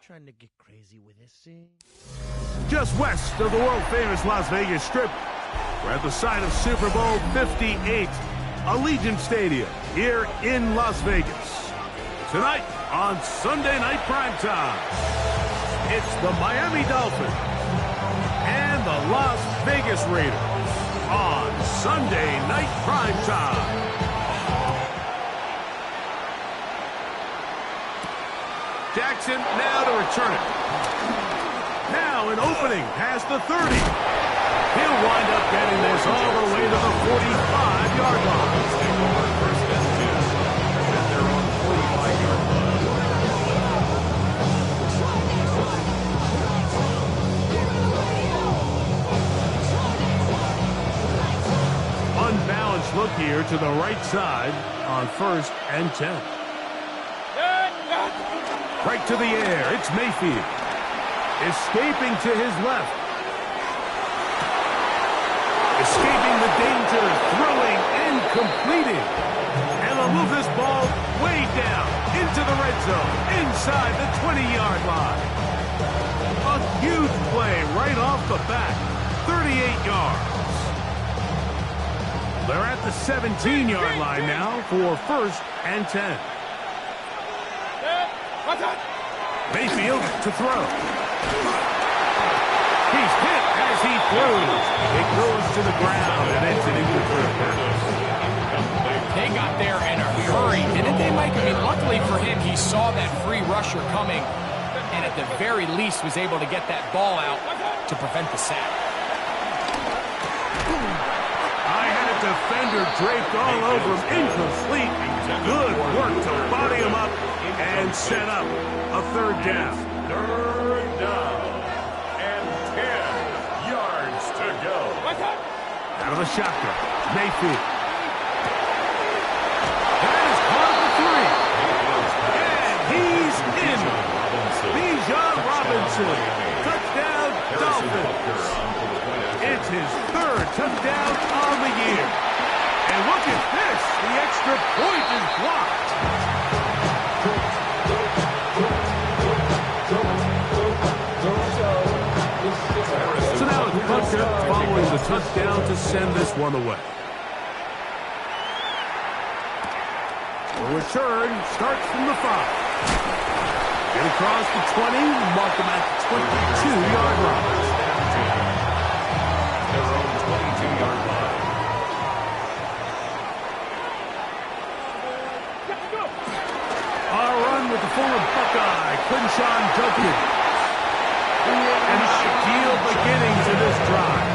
Trying to get crazy with this scene. Just west of the world-famous Las Vegas Strip, we're at the site of Super Bowl 58, Allegiant Stadium, here in Las Vegas. Tonight, on Sunday Night Primetime, it's the Miami Dolphins and the Las Vegas Raiders on Sunday Night Primetime. Jackson now to return it. Now an opening past the 30. He'll wind up getting this all the way to the 45-yard line. First and 10 at their own 45-yard line. Unbalanced look here to the right side on 1st and 10. Right to the air, it's Mayfield. Escaping to his left. Escaping the danger, throwing and completing. And they'll move this ball way down into the red zone, inside the 20-yard line. A huge play right off the bat, 38 yards. They're at the 17-yard line now for 1st and 10. Mayfield to throw. He's hit as he throws. It goes to the ground, and it's an incomplete pass. They got there in a hurry, didn't they, Mike? I mean, luckily for him, he saw that free rusher coming, and at the very least was able to get that ball out to prevent the sack. I had a defender draped all over him. Incomplete. Good work to body him up and set up a 3rd down. 3rd down and 10 yards to go. Out of the shotgun, Mayfield. That is caught for 3. And he's in. Bijan Robinson. Touchdown, Dolphins. It's his 3rd touchdown on the year. And look at this. The extra point is blocked. So now it's Punter following the touchdown to send this one away. The return starts from the 5. Get across the 20, mark them at the 22-yard line. Their own 22-yard line. Our run with the former Buckeye, Quinshawn Judkins. An ideal beginning to this drive.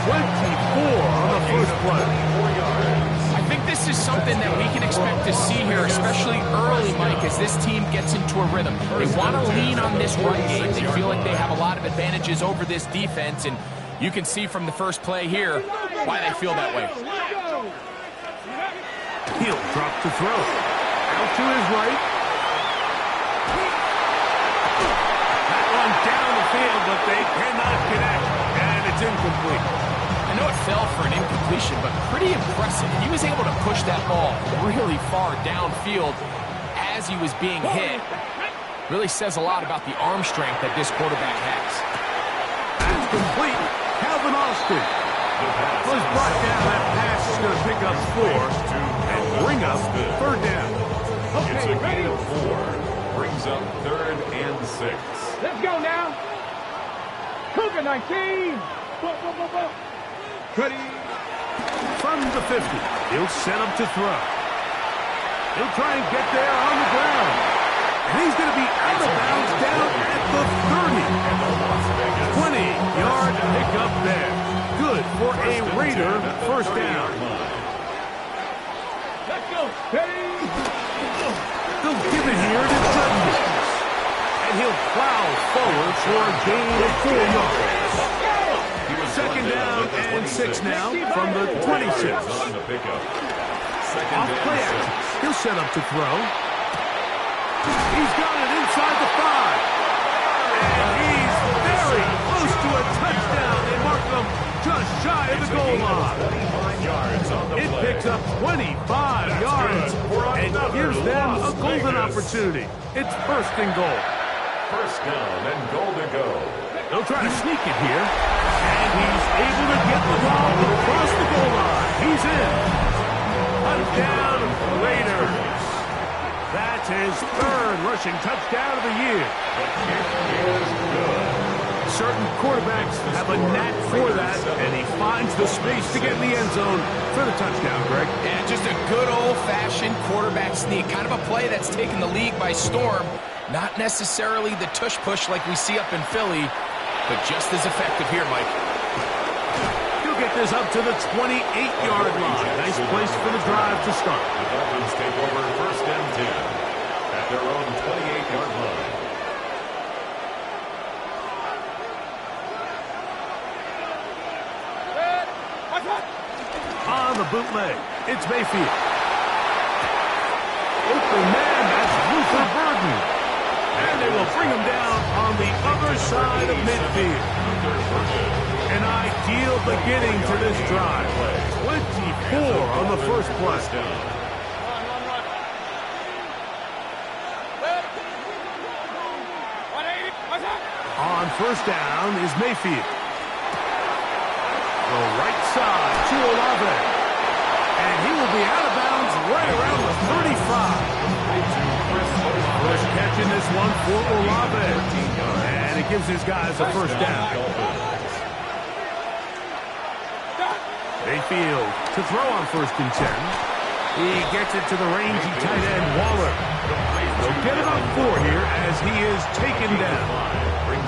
24 on the first play. 4 yards. I think this is something that we can expect to see here, especially early, Mike, as this team gets into a rhythm. They want to lean on this run game. They feel like they have a lot of advantages over this defense, and you can see from the first play here why they feel that way. He'll drop to throw. Out to his right. That one down the field, but they cannot connect, and it's incomplete. I know it fell for an incompletion, but pretty impressive. He was able to push that ball really far downfield as he was being hit. Really says a lot about the arm strength that this quarterback has. That's complete. Calvin Austin was brought down. That pass is going to pick up 4 and bring up 3rd down. It's a gain of 4. Brings up 3rd and 6. Let's go now. Cougar 19. Ready. From the 50, he'll set up to throw. He'll try and get there on the ground. And he's going to be out of bounds down at the 30. 20-yard pickup there. Good for a Raider first down. Let's go. Ready. They'll give it here to Judkins. And he'll plow forward for a gain of 4 yards. 2nd down and 6 now from the 26. Off play action. He'll set up to throw. He's got it inside the 5. And he's very close to a touchdown. They mark him just shy of the goal line. 25 yards on the It play. picks up 25 yards and gives them a golden opportunity. It's first and goal. First down and goal to go. They'll try to sneak it here. And he's able to get the ball across the goal line. He's in. Touchdown, Raiders. That's his third rushing touchdown of the year. The kick is good. Certain quarterbacks have a knack for that, and he finds the space to get in the end zone for the touchdown, Greg. Yeah, just a good old-fashioned quarterback sneak. Kind of a play that's taken the league by storm. Not necessarily the tush-push like we see up in Philly, but just as effective here, Mike. He'll get this up to the 28-yard line. Nice place for the drive to start. The Dolphins take over first and 10 at their own 28-yard line. On the bootleg, it's Mayfield. Open man, that's Luther Burden. And they will bring him down on the other side of midfield. An ideal beginning to this drive. 24 on the first play. On first down is Mayfield. The right side to Olave. And he will be out of bounds right around the 35. First catch in this one for Olave. And it gives his guys a first down. Mayfield to throw on first and 10. He gets it to the rangy tight end Waller. They'll get about 4 here as he is taken down.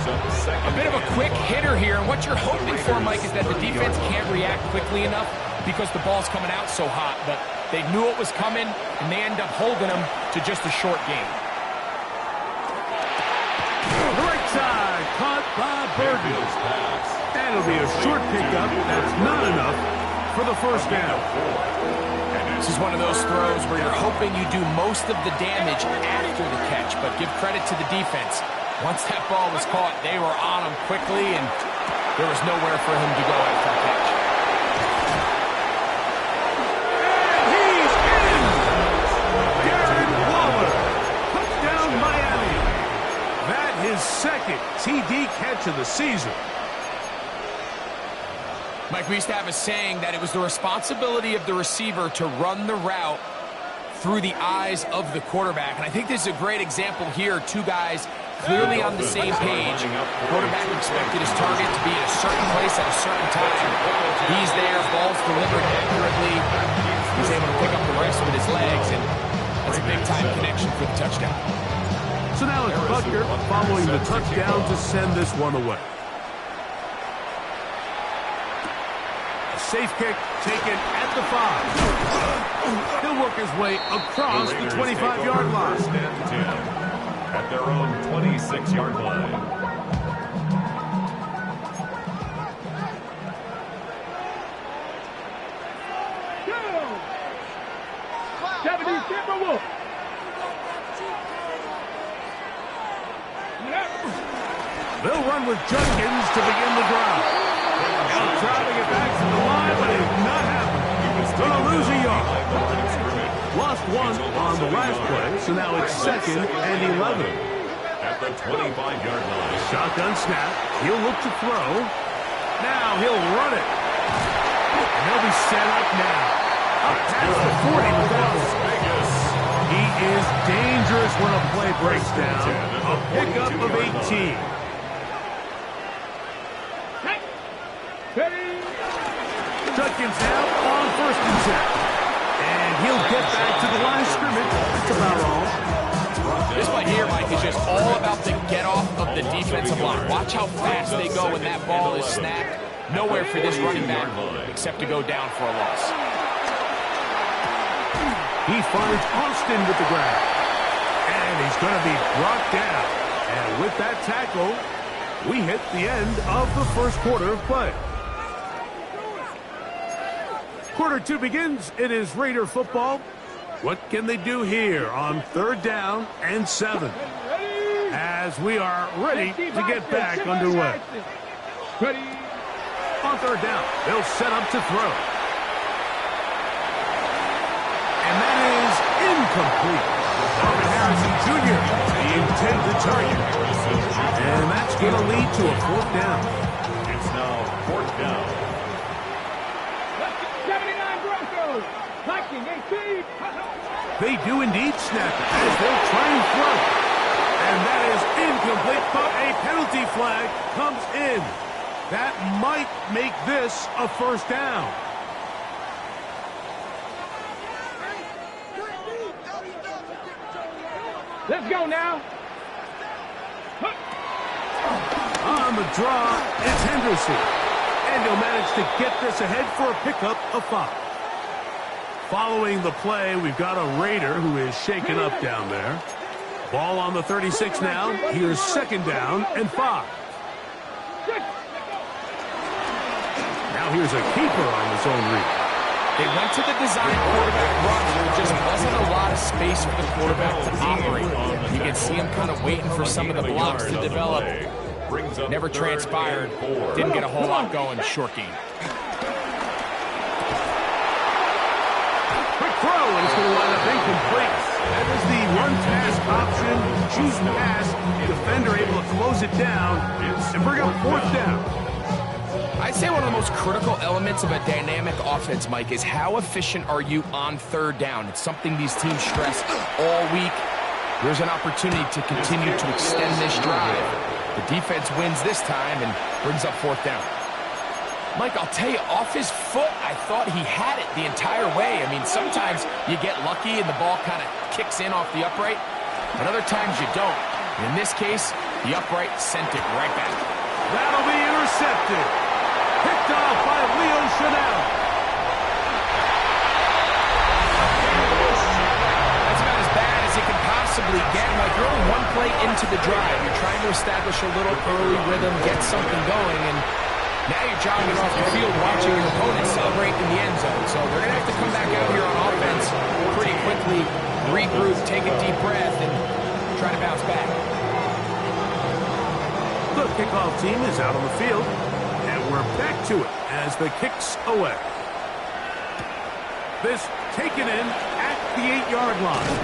A bit of a quick hitter here, and what you're hoping for, Mike, is that the defense can't react quickly enough because the ball's coming out so hot, but they knew it was coming, and they end up holding them to just a short game. The right side, caught by Burden. That'll be a short pickup. That's not enough for the first down. This is one of those throws where you're hoping you do most of the damage after the catch, but give credit to the defense. Once that ball was caught, they were on him quickly, and there was nowhere for him to go after the catch. And he's in! Darren Waller, touchdown Miami. That his second TD catch of the season. Mike, we used to have a saying that it was the responsibility of the receiver to run the route through the eyes of the quarterback, and I think this is a great example here. Two guys clearly on the same page. Quarterback expected his target to be in a certain place at a certain time. He's there, ball's delivered accurately. He's able to pick up the rest with his legs, and that's a big-time connection for the touchdown. So now it's Butker following the touchdown to send this one away. A safe kick taken at the 5. He'll work his way across the 25-yard line. First and 10. At their own 26-yard line. They'll run with Judkins to begin the drive. Now trying to get back to the line, but it did not happen. Going to lose a yard. Lost one on the last play, so now it's second and 11. At the 25-yard line. Shotgun snap. He'll look to throw. Now he'll run it. And he'll be set up now. Up past the 40 with that one. He is dangerous when a play breaks down. A pickup of 18. Judkins now on first and 10. And he'll get back to the line of scrimmage. That's about all. This play here, Mike, is just all about the get-off of the defensive line. Watch how fast they go when that ball is snapped. Nowhere for this running back except to go down for a loss. He finds Austin with the grab. And he's going to be brought down. And with that tackle, we hit the end of the first quarter of play. Quarter 2 begins. It is Raider football. What can they do here on third down and 7? As we are ready to get back underway. On third down, they'll set up to throw. And that is incomplete. Marvin Harrison Jr., the intended target. And that's going to lead to a fourth down. It's now fourth down. 79 Broncos. Blocking 18. They do indeed snap it as they'll try and throw. And that is incomplete, but a penalty flag comes in. That might make this a first down. Let's go now. On the draw, it's Henderson. And he'll manage to get this ahead for a pickup of 5. Following the play, we've got a Raider who is shaken up down there. Ball on the 36 now. Here's second down and 5. Now here's a keeper on his own read. They went to the design quarterback run. There just wasn't a lot of space for the quarterback to operate. You can see him kind of waiting for some of the blocks to develop. Never transpired. Didn't get a whole lot going. Short game. Quick throw, and it's going to wind up incomplete. That is the run-pass option. Choose pass. Defender able to close it down and bring up fourth down. I'd say one of the most critical elements of a dynamic offense, Mike, is how efficient are you on third down? It's something these teams stress all week. There's an opportunity to continue to extend this drive. The defense wins this time and brings up fourth down. Mike, I'll tell you, off his foot, I thought he had it the entire way. I mean, sometimes you get lucky and the ball kind of kicks in off the upright, but other times you don't. And in this case, the upright sent it right back. That'll be intercepted. Picked off by Leo Chanel. That's about as bad as it can possibly get. Like, you're only one play into the drive. You're trying to establish a little early rhythm, get something going, and now you're jogging off the field watching your opponent celebrate in the end zone. So they're going to have to come back out here on offense pretty quickly, regroup, take a deep breath, and try to bounce back. The kickoff team is out on the field, and we're back to it as the kick's away. This taken in at the 8-yard line.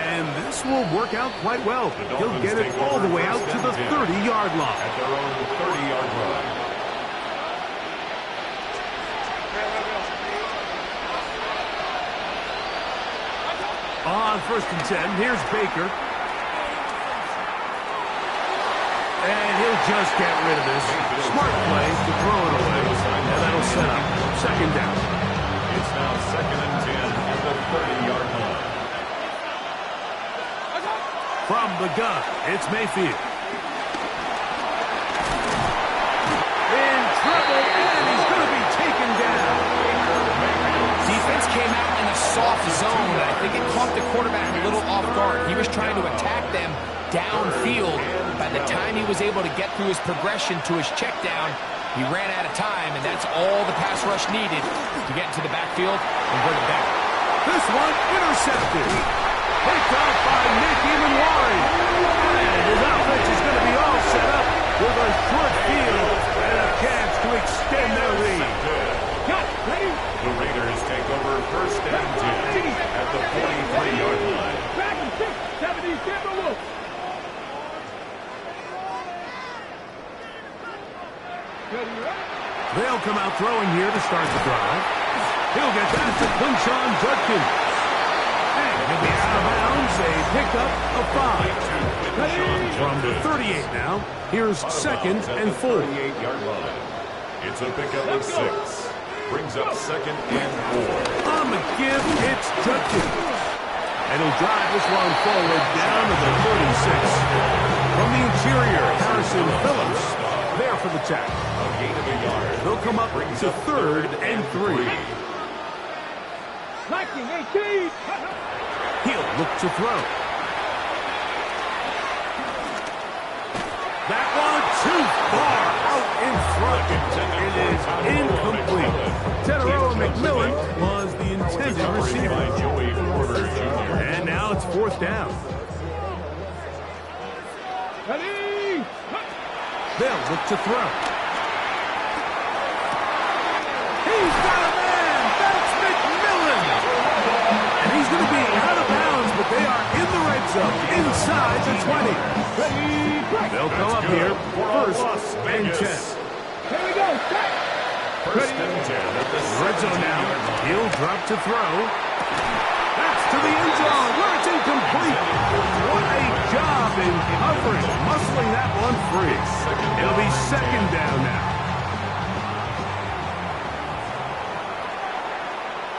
And this will work out quite well. He'll get it all the way out to the 30-yard line. At their own 30-yard line. On first and 10, here's Baker. And he'll just get rid of this. Smart play to throw it away. And that'll set up second down. It's now second and 10 at the 30-yard line. From the gun, it's Mayfield. In trouble, and he's going to be taken down. Defense came out in a soft zone, and I think it caught the quarterback a little off guard. He was trying to attack them downfield. By the time he was able to get through his progression to his check down, he ran out of time, and that's all the pass rush needed to get into the backfield and bring it down. This one intercepted. Picked off by Nick Emanwari. And his offense is going to be all set up with a short field and a chance to extend their lead. The Raiders take over first and 10 at the 43-yard line. Back and 6, 70 Timberwolves. They'll come out throwing here to start the drive. He'll get that to Quinshon Judkins. And he'll be out of bounds, a pickup of 5. From the 38 now, here's second and 4. 38-yard line. It's a pickup of 6. Brings up second and 4. On the give, it's Judkins. And he'll drive this one forward down to the 36. From the interior, Harrison Phillips there for the tackle. A gain of a yard. They'll come up to third and 3. Blocking 18. He'll look to throw. That one too far out in front. It is incomplete. Teteroa McMillan was the intended receiver. And now it's fourth down. Ready. They'll look to throw. them inside the 20. They'll come up here first and 10. Here we go. Set. First and 10 at the Red zone now. He'll drop to throw. That's to the end zone where it's incomplete. What a job in coverage, muscling that one free. It'll be second down now.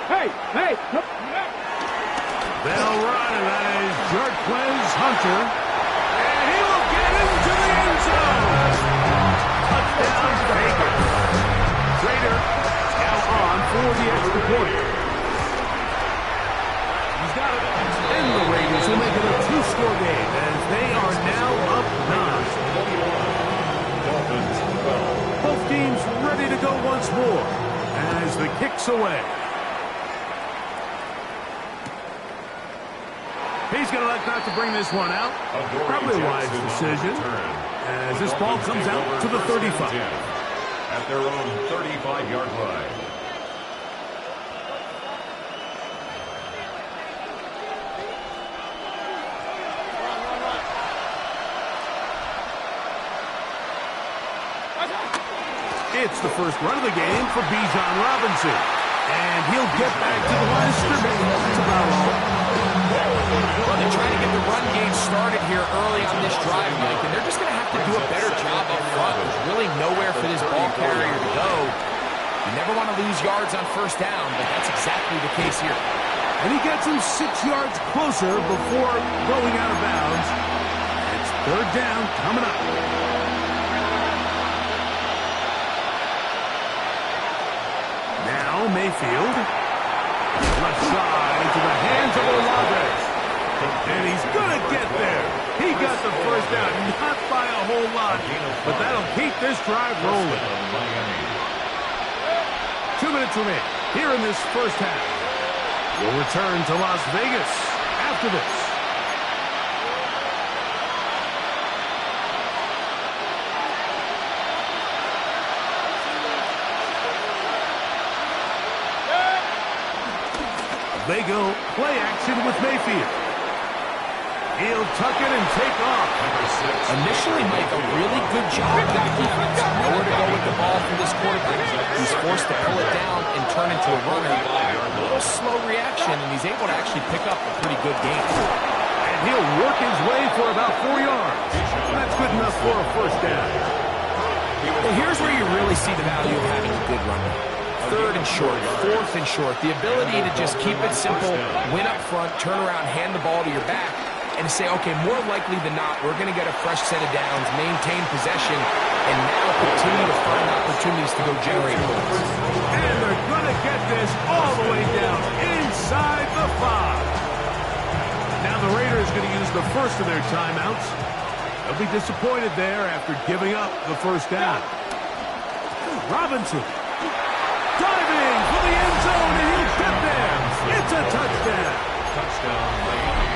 Hey. They'll run, and that is Jarquez Hunter. And he will get into the end zone. Touchdown, Vegas. Trader now on for the extra point. He's got it. And the Raiders will make it a two-score game as they are now up 9. Both teams ready to go once more as the kick's away. He's going to elect not to bring this one out. Probably a wise decision as this ball comes out to the 35. At their own 35-yard line. It's the first run of the game for Bijan Robinson. And he'll get back to the line of scrimmage. That's about all. Well, they're trying to get the run game started here early on this drive, Mike, and they're just going to have to do a better job up front. There's really nowhere for this ball carrier to go. You never want to lose yards on first down, but that's exactly the case here. And he gets him 6 yards closer before going out of bounds. It's third down coming up. Now Mayfield. Left side to the hands of Olave. And he's going to get there. He got the first down, not by a whole lot, but that'll keep this drive rolling. 2 minutes remain here in this first half. We'll return to Las Vegas after this. They go play action with Mayfield. He'll tuck it and take off. Initially, Mike, a really good job by the defense. Nowhere to go with the ball for this quarterback. He's forced to pull it down and turn into a runner. A little slow reaction, and he's able to actually pick up a pretty good game. And he'll work his way for about 4 yards. That's good enough for a first down. Well, here's where you really see the value of having a good runner. Third and short, fourth and short. The ability to just keep it simple, win up front, turn around, hand the ball to your back, and say, okay, more likely than not, we're going to get a fresh set of downs, maintain possession, and now continue to find opportunities to go generate points. And they're going to get this all the way down inside the 5. Now the Raiders going to use the first of their timeouts. They'll be disappointed there after giving up the first down. Robinson. Diving for the end zone, and he'll get there. It's a touchdown. Touchdown,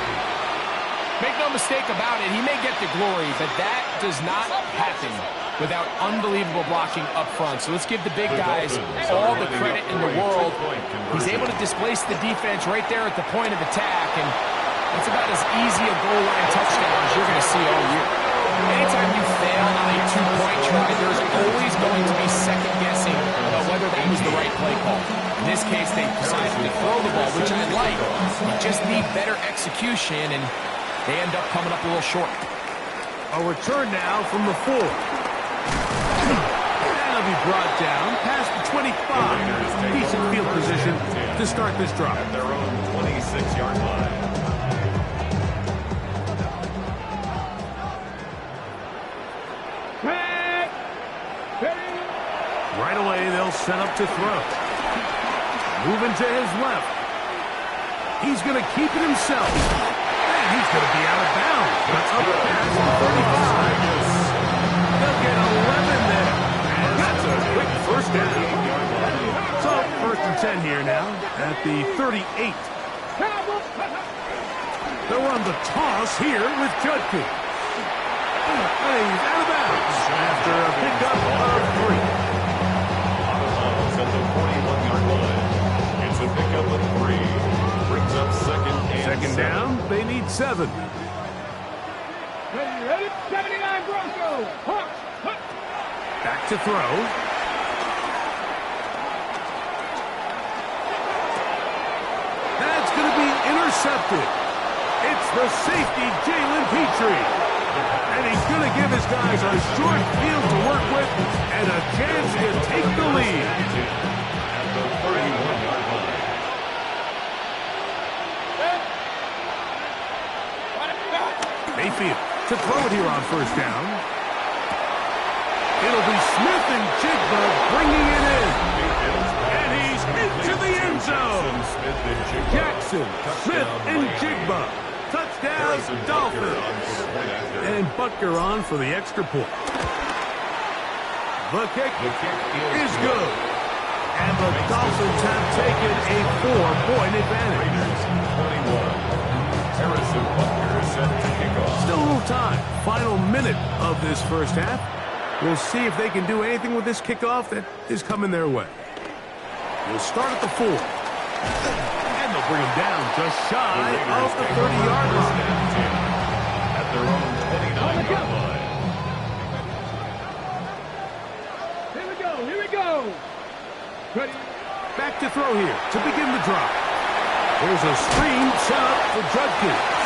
Make no mistake about it, he may get the glory, but that does not happen without unbelievable blocking up front. So let's give the big guys all the credit in the world. He's able to displace the defense right there at the point of attack, and it's about as easy a goal line touchdown as you're going to see all year. Anytime you fail on a two-point try, there's always going to be second-guessing about whether that was the right play call. In this case, they decided to throw the ball, which I like. You just need better execution, and they end up coming up a little short. A return now from the 4. And he'll be brought down past the 25. Decent field position to start this drive. At their own 26-yard line. Right away, they'll set up to throw. Moving to his left. He's going to keep it himself. And he's going to be out of bounds. But up past the 35. They'll get 11 there. And that's a quick first down. So, first and 10 here now at the 38. They'll run the toss here with Judkins. And he's out of bounds after a pickup of 3. At the 41-yard line. It's a pickup of 3. Brings up second Second down, they need 7. Ready? 79 Broncos. Back to throw. That's going to be intercepted. It's the safety, Jalen Petrie. And he's going to give his guys a short field to work with and a chance to take the lead. At the 31-yard line. Mayfield to throw it here on first down. It'll be Smith and Jigba bringing it in. And he's into the end zone. Jackson, Smith, and Jigba. Touchdown, Dolphins. And Butker on for the extra point. The kick is good. And the Dolphins have taken a 4-point advantage. 21. Harrison Butker is set to kick off. Still a little time. Final minute of this first half. We'll see if they can do anything with this kickoff that is coming their way. We'll start at the 4. And they'll bring him down just shy of the 30-yard line. At their own 29-yard line. Here we go. Ready? Back to throw here to begin the drive. There's a screen set up for Judkins.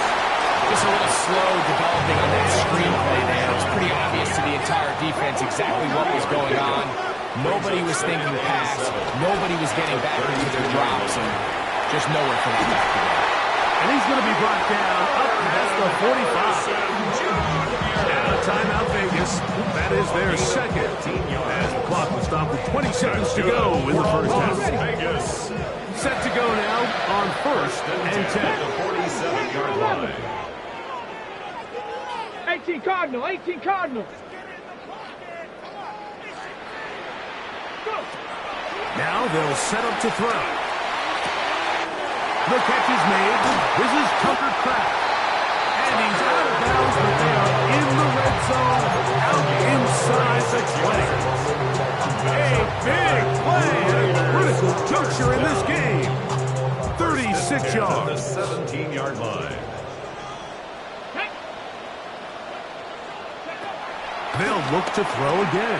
Just a little slow developing on that screenplay there. It's pretty obvious to the entire defense exactly what was going on. Nobody was thinking pass. Nobody was getting back into their drops, and just nowhere for that back to go. And he's going to be brought down up past the 45. And a timeout Vegas. That is their second. As the clock will stop with 20 seconds to go in the first half. Vegas. Set to go now on first and 10. The 47-yard line. 18 Cardinal. Now they'll set up to throw. The catch is made. This is Tucker Kraft. And he's out of bounds, but they are in the red zone, out inside the 20. A big play at a critical juncture in this game. 36 yards. The 17-yard line. They'll look to throw again.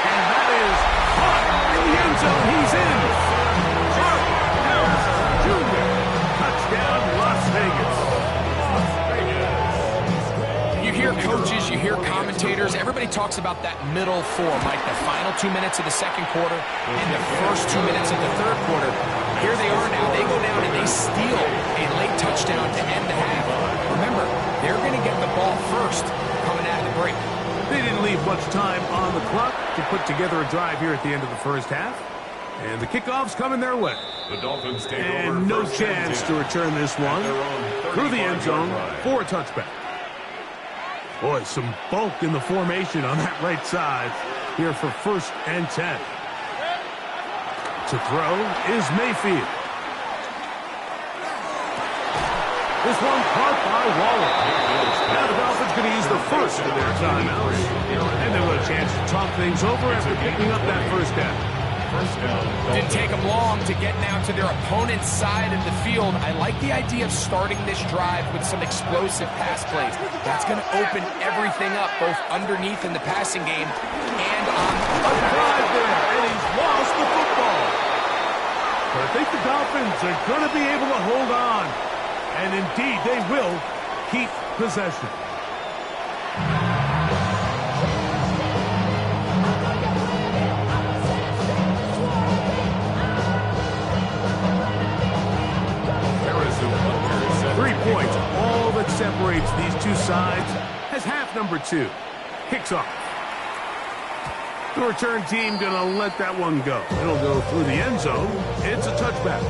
And that is caught in the end zone. He's in. Mark Harris Jr. Touchdown, Las Vegas. You hear coaches, you hear commentators, everybody talks about that middle 4, Mike, the final 2 minutes of the second quarter and the first 2 minutes of the third quarter. Here they are now. They go down and they steal a late touchdown to end the half. Remember, they're going to get the ball first coming out of the break. They didn't leave much time on the clock to put together a drive here at the end of the first half. And the kickoff's coming their way. The Dolphins take over. And no chance to return this one through the end zone for a touchback. Boy, some bulk in the formation on that right side here for first and 10. To throw is Mayfield. This one caught by Waller. Now the Dolphins going to use the first of their timeouts. And they'll have a chance to talk things over after picking up that first down. Didn't take them long to get now to their opponent's side of the field. I like the idea of starting this drive with some explosive pass plays. That's going to open everything up, both underneath in the passing game and on A drive there, and he's lost the football. But I think the Dolphins are going to be able to hold on. And indeed, they will keep possession. Points, all that separates these two sides as half number 2 kicks off. The return team gonna let that one go. It'll go through the end zone. It's a touchback.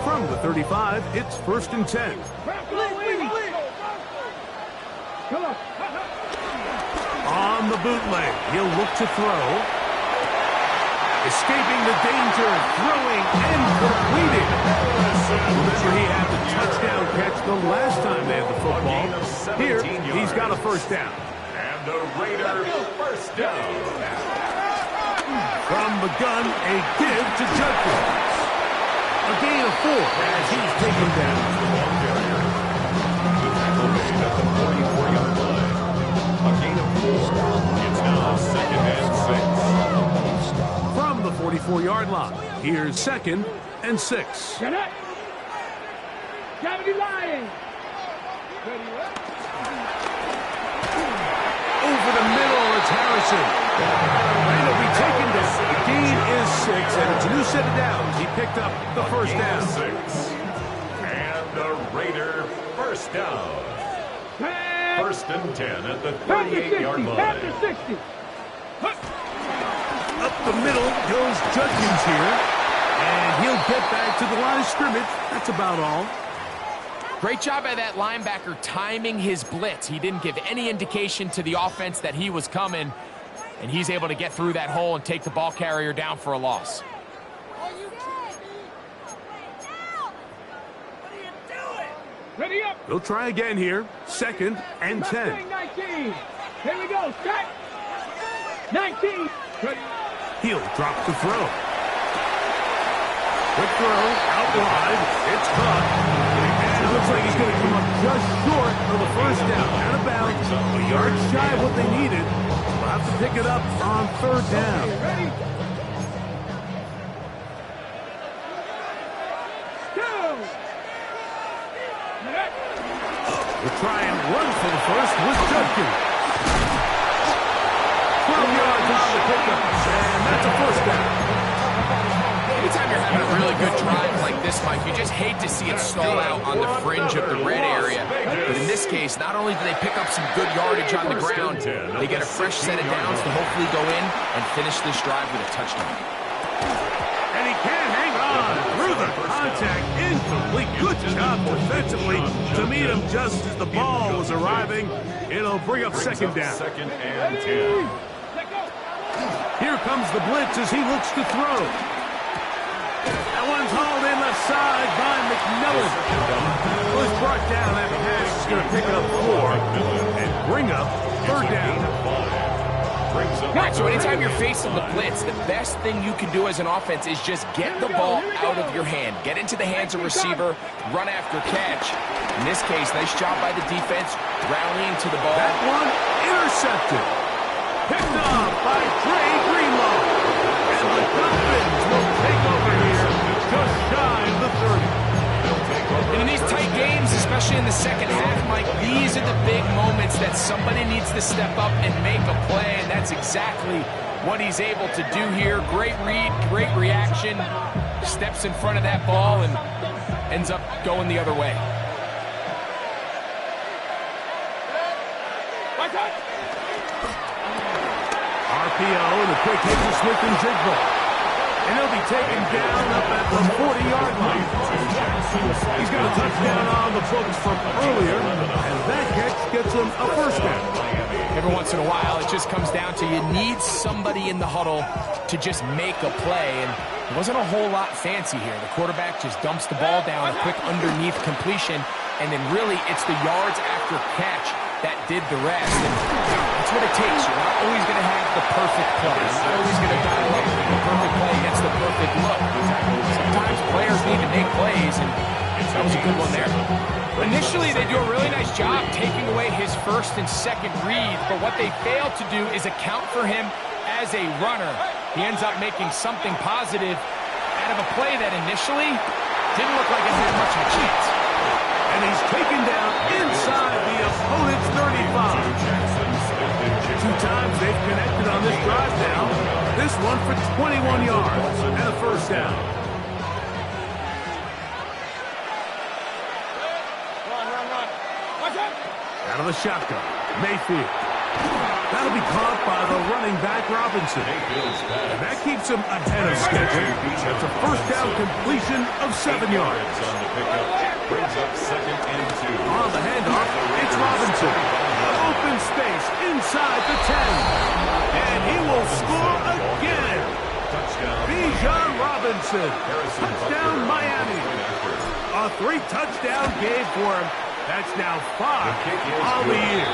From the 35, it's first and 10. On the bootleg, he'll look to throw. Escaping the danger, throwing, and completing. Remember, he had the touchdown catch the last time they had the football. Here, he's got a first down. And the Raiders first down. From the gun, a give to Judkins. A gain of 4 as he's taken down. Ball carrier. The tackle made at the 44-yard line. A gain of 4. It's now second and 6. From the 44-yard line, here's second and 6. Get it. Cavity Lions. Over the middle, it's Harrison. And it'll be taken down. The gain is 6, and it's a new set of downs. He picked up the first down. 6. And the Raider first down. First and 10 at the 38-yard line. After 60. Up the middle goes Judkins here. And he'll get back to the line of scrimmage. That's about all. Great job by that linebacker timing his blitz. He didn't give any indication to the offense that he was coming, and he's able to get through that hole and take the ball carrier down for a loss. Ready up. They'll try again here. Second and 10. 19. Here we go. Set. 19. Ready. He'll drop the throw. Quick throw, out wide. It's caught. And it looks like he's going to come up just short of the first down. Out of bounds. A yard shy of what they needed. They'll have to pick it up on third down. Ready. Go. We'll try and run for the first with Judkins. 12 yards on the pickup. And that's a first down. Anytime you're having a really good drive like this, Mike, you just hate to see it stall out on the fringe of the red area. But in this case, not only do they pick up some good yardage on the ground, they get a fresh set of downs to hopefully go in and finish this drive with a touchdown. And he can't hang on through the contact. Incomplete. Good job defensively to meet him just as the ball was arriving. It'll bring up second down. Second and 10. Here comes the blitz as he looks to throw. That one's hauled in left side by McMillan. Was brought down. That pass is going to pick up 4 and bring up third down. Right, so anytime you're facing the blitz, the best thing you can do as an offense is just get the ball out of your hand. Get into the hands of receiver, run after catch. In this case, nice job by the defense, rallying to the ball. That one intercepted. Picked off by Dre Greenlaw. And the Dolphins will take over here just shy of the 30. And in these tight games, especially in the second half, Mike, these are the big moments that somebody needs to step up and make a play, and that's exactly what he's able to do here. Great read, great reaction, steps in front of that ball and ends up going the other way. RPO and a quick hit to Smith and Jigba. And he'll be taken down up at the 40-yard line. He's got a touchdown on the books from earlier, and that catch gets him a first down. Every once in a while, it just comes down to you need somebody in the huddle to just make a play, and it wasn't a whole lot fancy here. The quarterback just dumps the ball down, a quick underneath completion, and then really it's the yards after catch that did the rest. And that's what it takes. You're not always going to have the perfect play. You're not always going to dial up the perfect play against the perfect look. Sometimes players need to make plays, and that was a good one there. Initially, they do a really nice job taking away his first and second read, but what they fail to do is account for him as a runner. He ends up making something positive out of a play that initially didn't look like it had much of a chance. And he's taken down inside the opponent's 35. 2 times they've connected on this drive now. This one for 21 yards and a first down. Out of the shotgun, Mayfield. That'll be caught by the running back Robinson. And that keeps him ahead of schedule. That's a first down completion of 7 yards. On the pickup, brings up second and 2. On the handoff, it's Robinson. Open space inside the 10. And he will score again. Bijan Robinson. Touchdown Miami. A 3-touchdown game for him. That's now 5 on the year.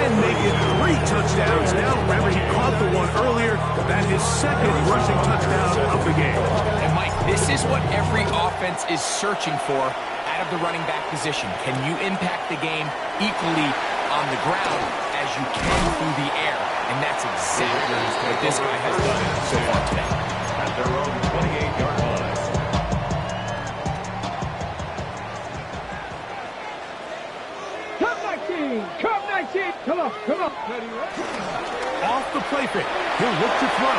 And and make it 3 touchdowns. Now, remember, he caught the one earlier. That his second rushing touchdown of the game. And Mike, this is what every offense is searching for out of the running back position. Can you impact the game equally on the ground as you can through the air? And that's exactly what this guy has done so far today. At their own 28-yard line. Come 19. Come on, come on. Off the play fake. He'll look to throw.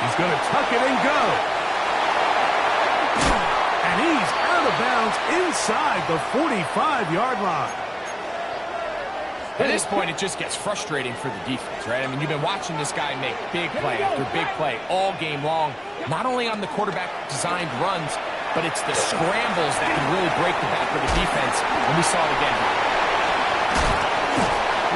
He's going to tuck it and go. And he's out of bounds inside the 45-yard line. At this point, it just gets frustrating for the defense, right? I mean, you've been watching this guy make big play after big play all game long, not only on the quarterback-designed runs, but it's the scrambles that can really break the back of the defense, and we saw it again.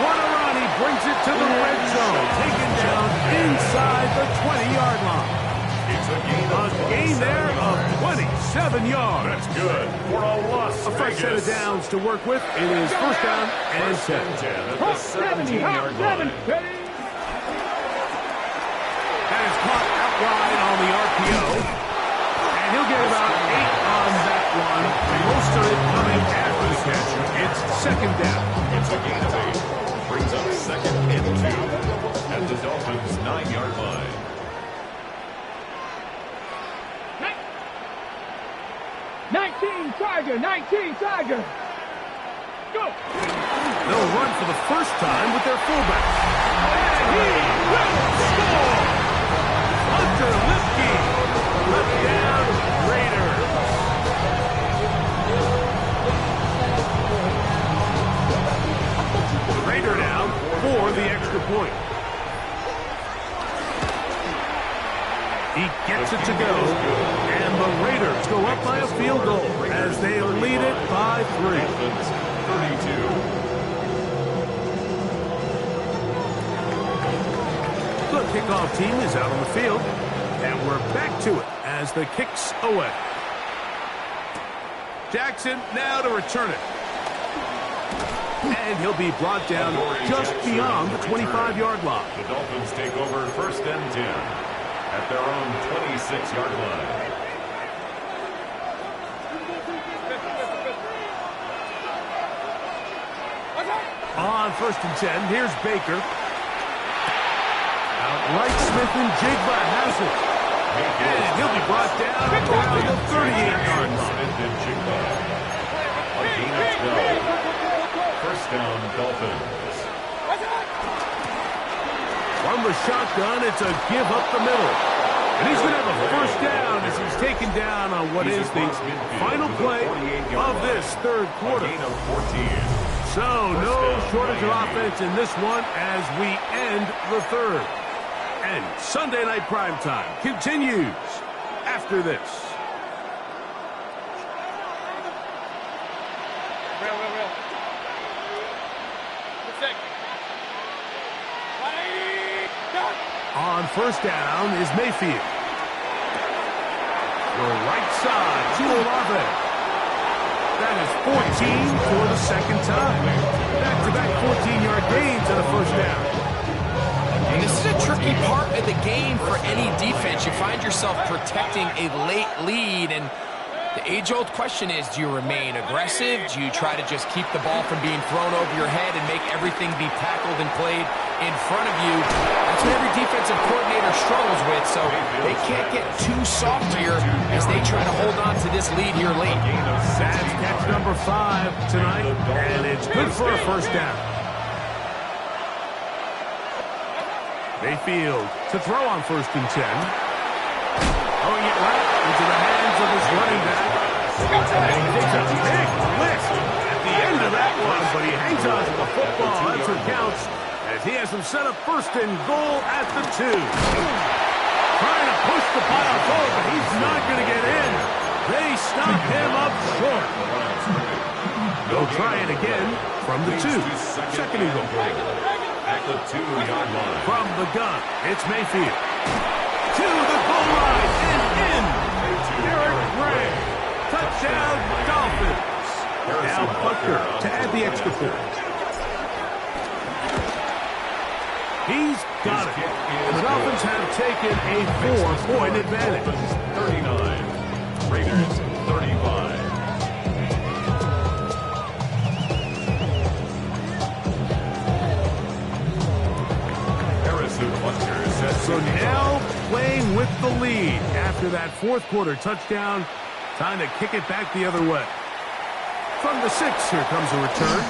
What a run. He brings it to the red zone, taken down inside the 20-yard line. It's a gain there of 27 yards. That's good for a Las A fresh set of Vegas. downs to work with. It is first down and 10. 10 at the 17-yard line. That is caught out wide on the RPO. And he'll get about 8 on that one. Most of it coming after the catch. It's second down. It's a gain of 8. Brings up second and 2 at the Dolphins' 9-yard line. 19 Tiger. Go. They'll run for the first time with their fullback. And he will score! Hunter Lipke, left down, Raiders. Raider down for the extra point. He gets it to go, and the Raiders go up by a field goal as they lead it by 3. 32. The kickoff team is out on the field, and we're back to it as the kick's away. Jackson now to return it. And he'll be brought down just beyond the 25-yard line. The Dolphins take over first and 10 at their own 26-yard line. On first and 10, here's Baker. Outright Smith and Jigba has it. And he'll be brought down around the 38-yard line. Smith and Jigba. A gain of 12. First down, Dolphins. From the shotgun, it's a give up the middle. And he's going to have a first down as he's taken down on what is the final play of this third quarter. A gain of 14. So no shortage of offense in this one as we end the third. And Sunday Night Primetime continues after this. On first down is Mayfield. The right side to Olave. That is 14 for the second time. Back-to-back 14-yard gains and a first down. And this is a tricky part of the game for any defense. You find yourself protecting a late lead, and the age-old question is, do you remain aggressive? Do you try to just keep the ball from being thrown over your head and make everything be tackled and played in front of you? That's what every defensive coordinator struggles with, so they can't get too soft here as they try to hold on to this lead here late. That's catch number 5 tonight, and it's good for a first down. Mayfield to throw on first and 10. Throwing it right into the hands of his running back. And he takes a big lift at the end of that one, but he hangs on to the football. That's what counts as he has him set up first and goal at the 2. Trying to push the pile forward, but he's not going to get in. They stop him up short. They'll try it again from the 2. Second and goal. At the 2-yard line. From the gun, it's Mayfield. To the goal line and in. Eric Gray. Touchdown, Dolphins. Now Butker to add the extra point. He's got it. The Dolphins have taken a 4-point advantage. 39. Raiders 35. So now playing with the lead after that fourth quarter touchdown. Time to kick it back the other way. From the 6, here comes a return.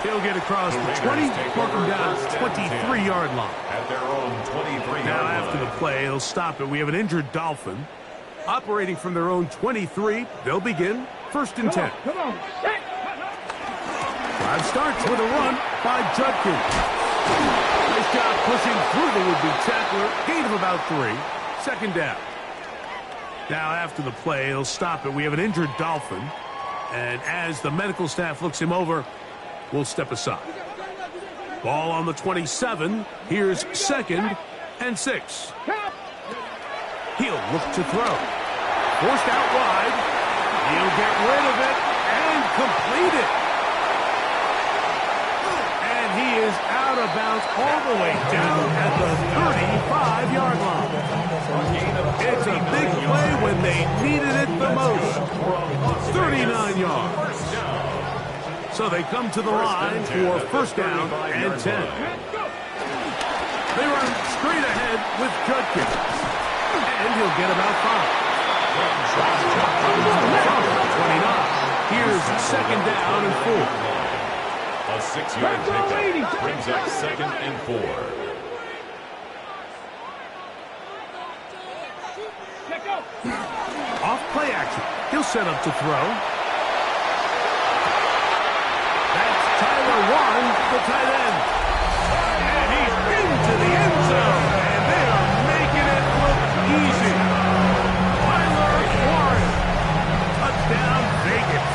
He'll get across the 20, mark him down 23-yard line. At their own 23-yard Now line. after the play, he'll stop it. We have an injured Dolphin. Operating from their own 23, they'll begin 1st and 10. Come on. Set. Drive starts with a run by Judkins. Nice job pushing through the would-be tackler. Gain of about 3. 2nd down. Now after the play, he'll stop it. We have an injured Dolphin. And as the medical staff looks him over, we'll step aside. Ball on the 27. Here's 2nd and 6. He'll look to throw. Forced out wide. He'll get rid of it and complete it. And he is out of bounds all the way down at the 35-yard line. It's a big play when they needed it the most. 39 yards. So they come to the line for 1st down and 10. They run straight ahead with Judkins. And he'll get about 5. From 29. Here's 2nd down and 4. A 6-yard pickup brings up 2nd and 4. Off play action. He'll set up to throw. That's Tyler Warren, the tight end. And he's into the end zone. And they are making it look easy. Tyler Warren. Touchdown, Vegas.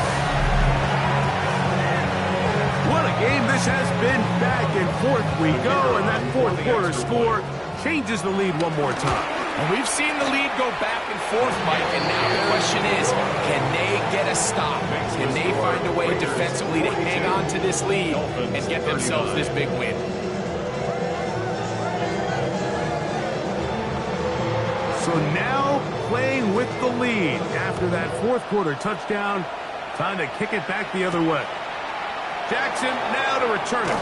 What a game this has been. Back and forth we go. And that fourth quarter score changes the lead one more time. And we've seen the lead go back and forth, Mike, and now the question is, can they get a stop? Can they find a way defensively to hang on to this lead and get themselves this big win? So now playing with the lead after that fourth quarter touchdown. Time to kick it back the other way. Jackson now to return it.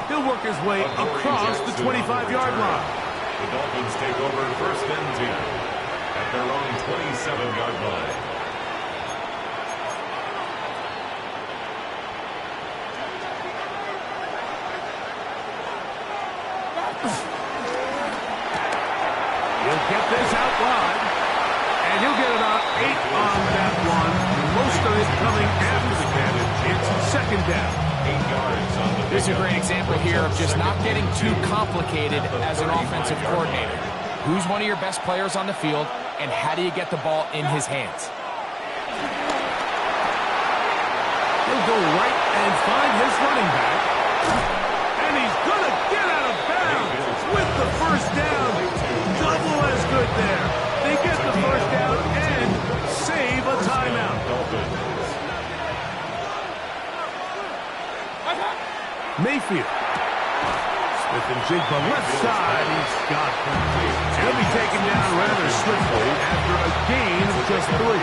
He'll work his way across the 25-yard line. The Dolphins take over 1st and 10 at their own 27-yard line. He'll get this out wide, and he'll get about 8 on that one. Most of it coming after the catch. It's 2nd down. 8 yards on the This is a great example here of just not getting too complicated as an offensive coordinator. Who's one of your best players on the field, and how do you get the ball in his hands? He'll go right and find his running back. And he's going to get out of bounds with the 1st down. Double as good there. They get the 1st down and save a timeout. Mayfield. Smith and Jigba left side. He's got them. He'll be taken down rather swiftly after a gain of just 3.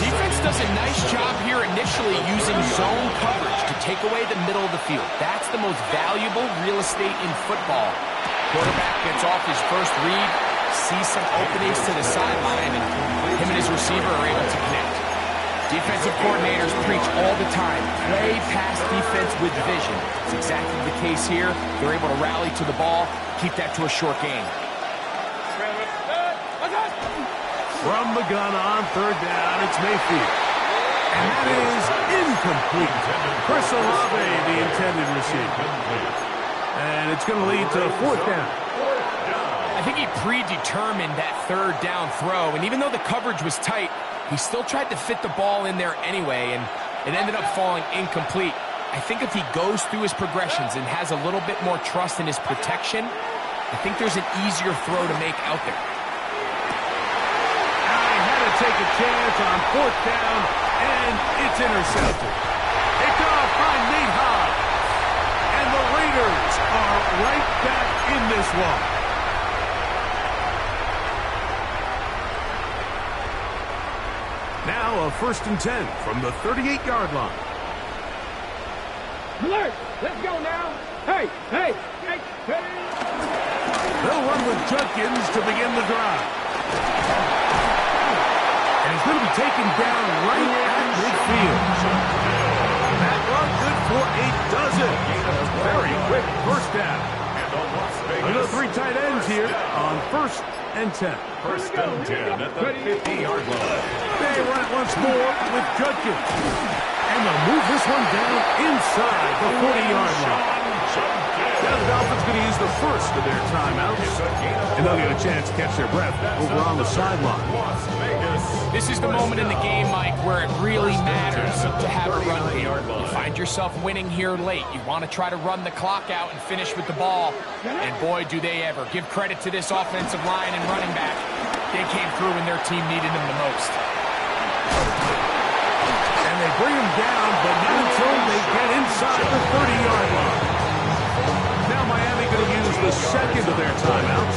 Defense does a nice job here initially using zone coverage to take away the middle of the field. That's the most valuable real estate in football. Quarterback gets off his first read, sees some openings to the sideline, and him and his receiver are able to connect. Defensive coordinators preach all the time, play pass defense with vision. It's exactly the case here. They're able to rally to the ball, keep that to a short game. From the gun on 3rd down, it's Mayfield. And that is incomplete. Chris Olave, the intended receiver. And it's going to lead to 4th down. I think he predetermined that 3rd down throw, and even though the coverage was tight, he still tried to fit the ball in there anyway, and it ended up falling incomplete. I think if he goes through his progressions and has a little bit more trust in his protection, I think there's an easier throw to make out there. Take a chance on 4th down, and it's intercepted. Picked off by Nate Hobbs. Raiders are right back in this one. Now a 1st and 10 from the 38-yard line. Alert! Let's go now. Hey, hey, hey, hey. They'll run with Judkins to begin the drive. And he's going to be taken down right at midfield. That run good for a dozen. Very quick first down. Another 3 tight ends here on 1st and 10. 1st and 10 at the 50-yard line. They run it once more with Judkins. And they'll move this one down inside the 40-yard line. Now the Dolphins going to use the first of their timeouts. And they'll get a chance to catch their breath over on the sideline. This is the moment in the game, Mike, where it really matters to have a run game. You find yourself winning here late. You want to try to run the clock out and finish with the ball. And boy, do they ever. Give credit to this offensive line and running back. They came through when their team needed them the most. And they bring him down, but not until they get inside the 30-yard line. Now Miami going to use the second of their timeouts.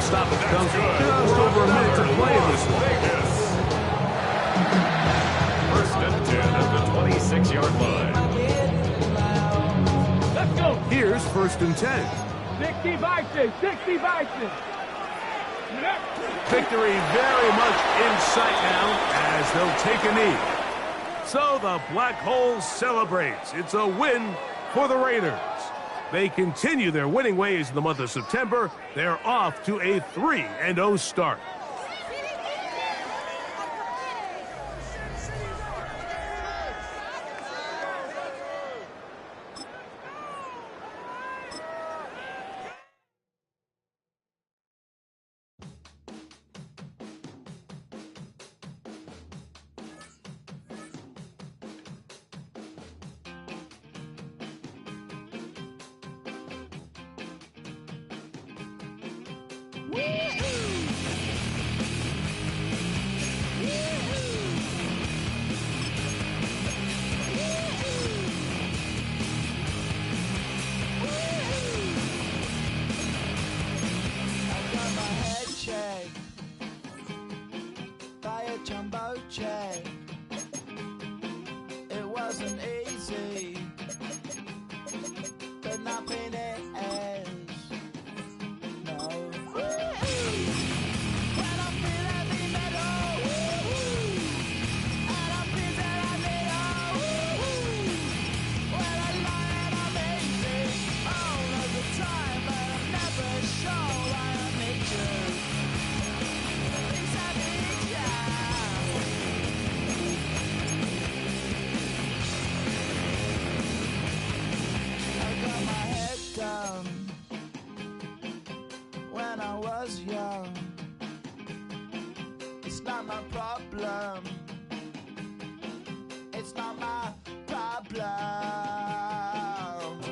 Stop it comes just over a minute to play in this one. 1st and 10 at the 26-yard line. Let's go. Here's 1st and 10. 60 Bison, 60 Bison. Victory very much in sight now as they'll take a knee. So the Black Hole celebrates. It's a win for the Raiders. They continue their winning ways in the month of September. They're off to a 3-0 start. It wasn't easy, but nothing is. No. When I feel heavy metal, and I feel that I need when I lie and I'm easy all of the time, but I'm never sure why I need you. Things I need you. When I was young, it's not my problem. It's not my problem.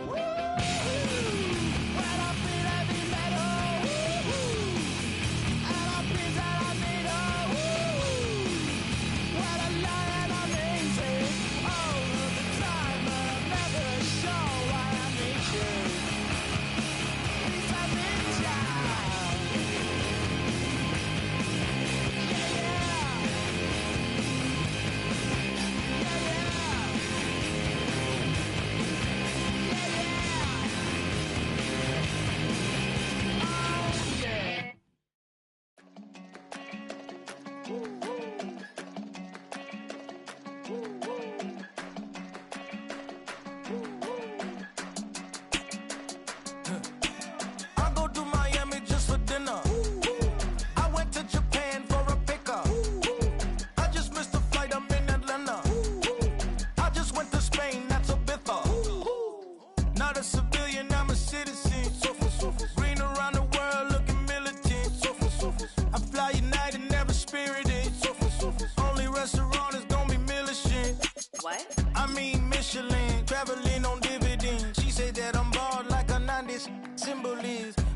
When I feel heavy metal, and I feel that I need when I lie and I'm easy all of the time, but I'm never sure why I need you.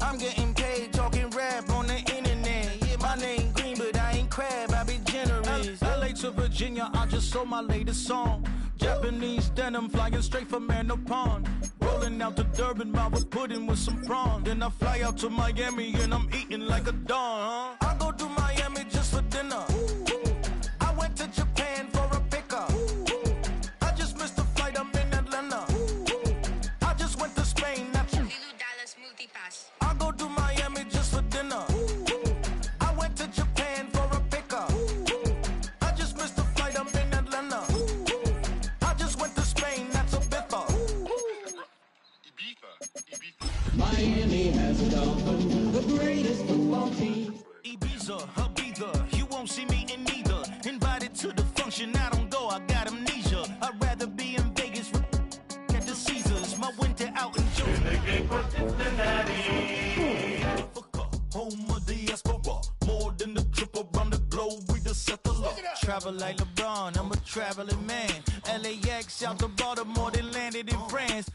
I'm getting paid talking rap on the internet. Yeah, my name green, but I ain't crab, I be generous. LA to Virginia, I just sold my latest song. Japanese denim flying straight from Manapon. Rolling Pulling out the Durban mouth with pudding with some prawn. Then I fly out to Miami and I'm eating like a don. I go to Miami just for dinner. I went to Japan for a pickup. I just missed a flight, I'm in Atlanta. I just went to Spain, not you. I go to Miami just for dinner. I went to Japan for a pickup. I just missed a flight, I'm in Atlanta. I just went to Spain, that's a biffa. Miami has a dolphin, the greatest football team. Ibiza, Ibiza, you won't see me in neither. Invited to the function, I don't go, I got amnesia. I'd rather be in Vegas at the Caesars. My winter out in June. Home of the diaspora, more than the trip around the globe, we the settler. Travel like LeBron, I'm a traveling man. LAX out to Baltimore, they landed in France.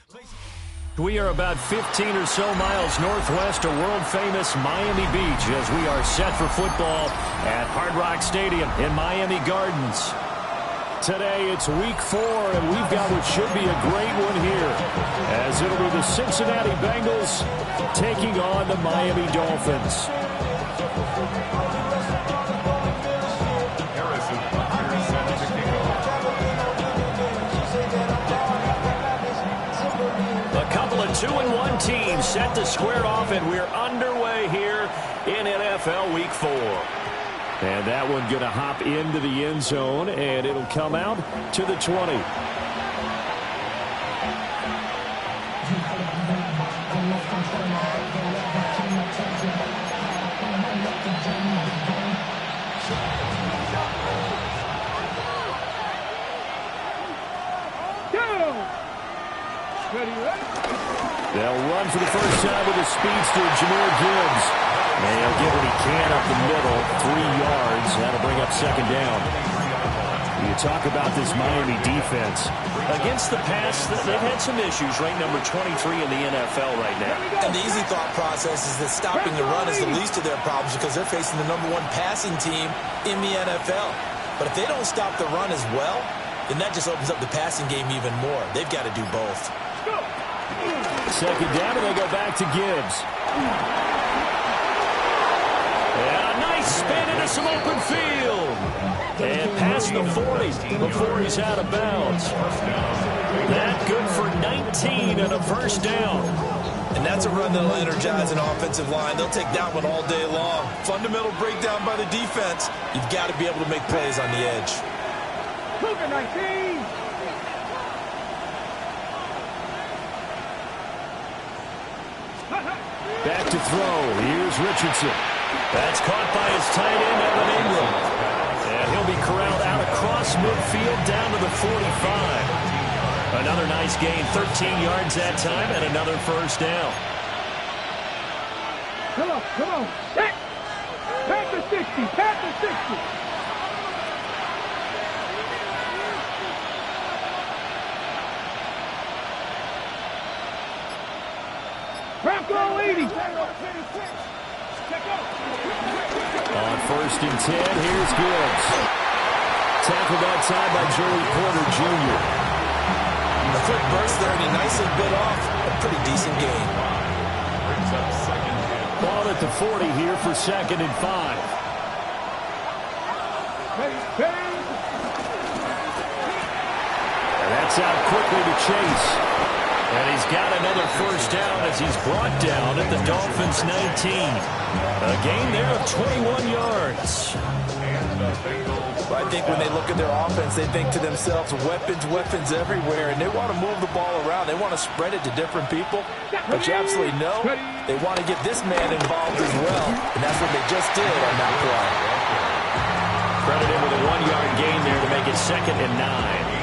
We are about 15 or so miles northwest of world-famous Miami Beach as we are set for football at Hard Rock Stadium in Miami Gardens. Today it's week 4, and we've got what should be a great one here, as it'll be the Cincinnati Bengals taking on the Miami Dolphins. A couple of 2-1 teams set to square off, and we're underway here in NFL Week 4. And that one going to hop into the end zone, and it'll come out to the 20. They'll run for the first time with a speedster, Jahmyr Gibbs. And he'll get what he can up the middle, 3 yards. That'll bring up second down. You talk about this Miami defense. Against the pass, they've had some issues, ranked number 23 in the NFL right now. And the easy thought process is that stopping the run is the least of their problems because they're facing the number 1 passing team in the NFL. But if they don't stop the run as well, then that just opens up the passing game even more. They've got to do both. Second down, and they go back to Gibbs. And a nice spin into some open field. And past the 40 before he's out of bounds. That good for 19 and a first down. And that's a run that'll energize an offensive line. They'll take that one all day long. Fundamental breakdown by the defense. You've got to be able to make plays on the edge. Cougar 19. Back to throw. Here's Richardson. That's caught by his tight end, Evan Ingram. And he'll be corralled out across midfield down to the 45. Another nice gain, 13 yards that time, and another first down. Come on. Pass the 60. Pass the 60. Bronco 80. On first and 10, here's Gibbs. Tackled that time by Joey Porter Jr. A quick burst there, and he nicely bit off a pretty decent gain. Ball at the 40 here for second and 5. And that's out quickly to Chase. And he's got another first down as he's brought down at the Dolphins' 19. A gain there of 21 yards. I think when they look at their offense, they think to themselves, weapons everywhere, and they want to move the ball around. They want to spread it to different people. But you absolutely know they want to get this man involved as well, and that's what they just did on that play. Credited with a 1-yard gain there to make it second and 9.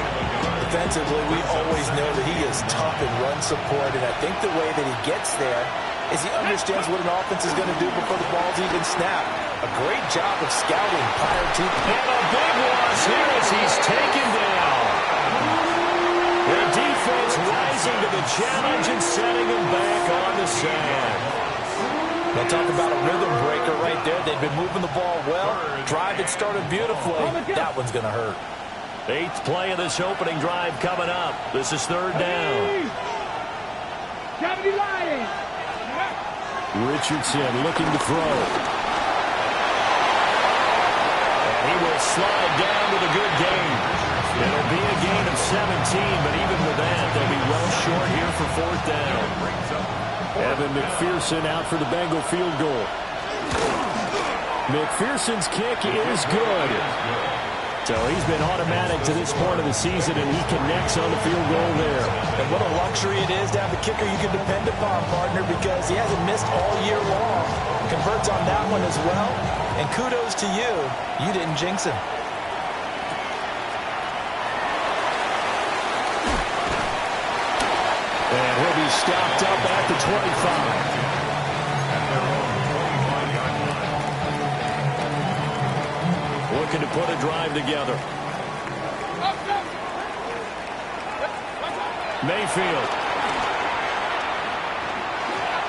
Defensively, we always know that he is tough in run support, and I think the way that he gets there is he understands what an offense is going to do before the ball's even snapped. A great job of scouting prior to... And a big loss here as he's taken down. The defense rising to the challenge and setting him back on the sand. They'll talk about a rhythm breaker right there. They've been moving the ball well. Drive it started beautifully. That one's going to hurt. 8th play of this opening drive coming up. This is third down. 70 Lions. Richardson looking to throw. And he will slide down with a good gain. It'll be a gain of 17, but even with that, they'll be well short here for fourth down. Evan McPherson out for the Bengal field goal. McPherson's kick is good. So he's been automatic to this point of the season, and he connects on the field goal there. And what a luxury it is to have a kicker you can depend upon, partner, because he hasn't missed all year long. Converts on that one as well. And kudos to you. You didn't jinx him. And he'll be stopped up at the 25. Looking to put a drive together. Mayfield.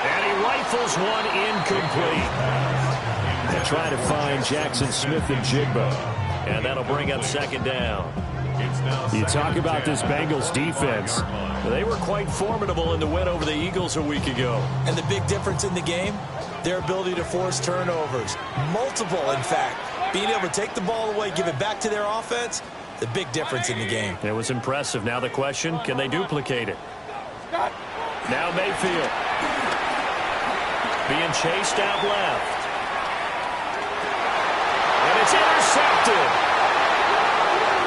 And he rifles one incomplete. They try to find Jackson Smith and Jigba. And that'll bring up second down. You talk about this Bengals defense. They were quite formidable in the win over the Eagles a week ago. And the big difference in the game, their ability to force turnovers. Multiple, in fact. Being able to take the ball away, give it back to their offense, the big difference in the game. It was impressive. Now the question, can they duplicate it? Now Mayfield. Being chased out left. And it's intercepted.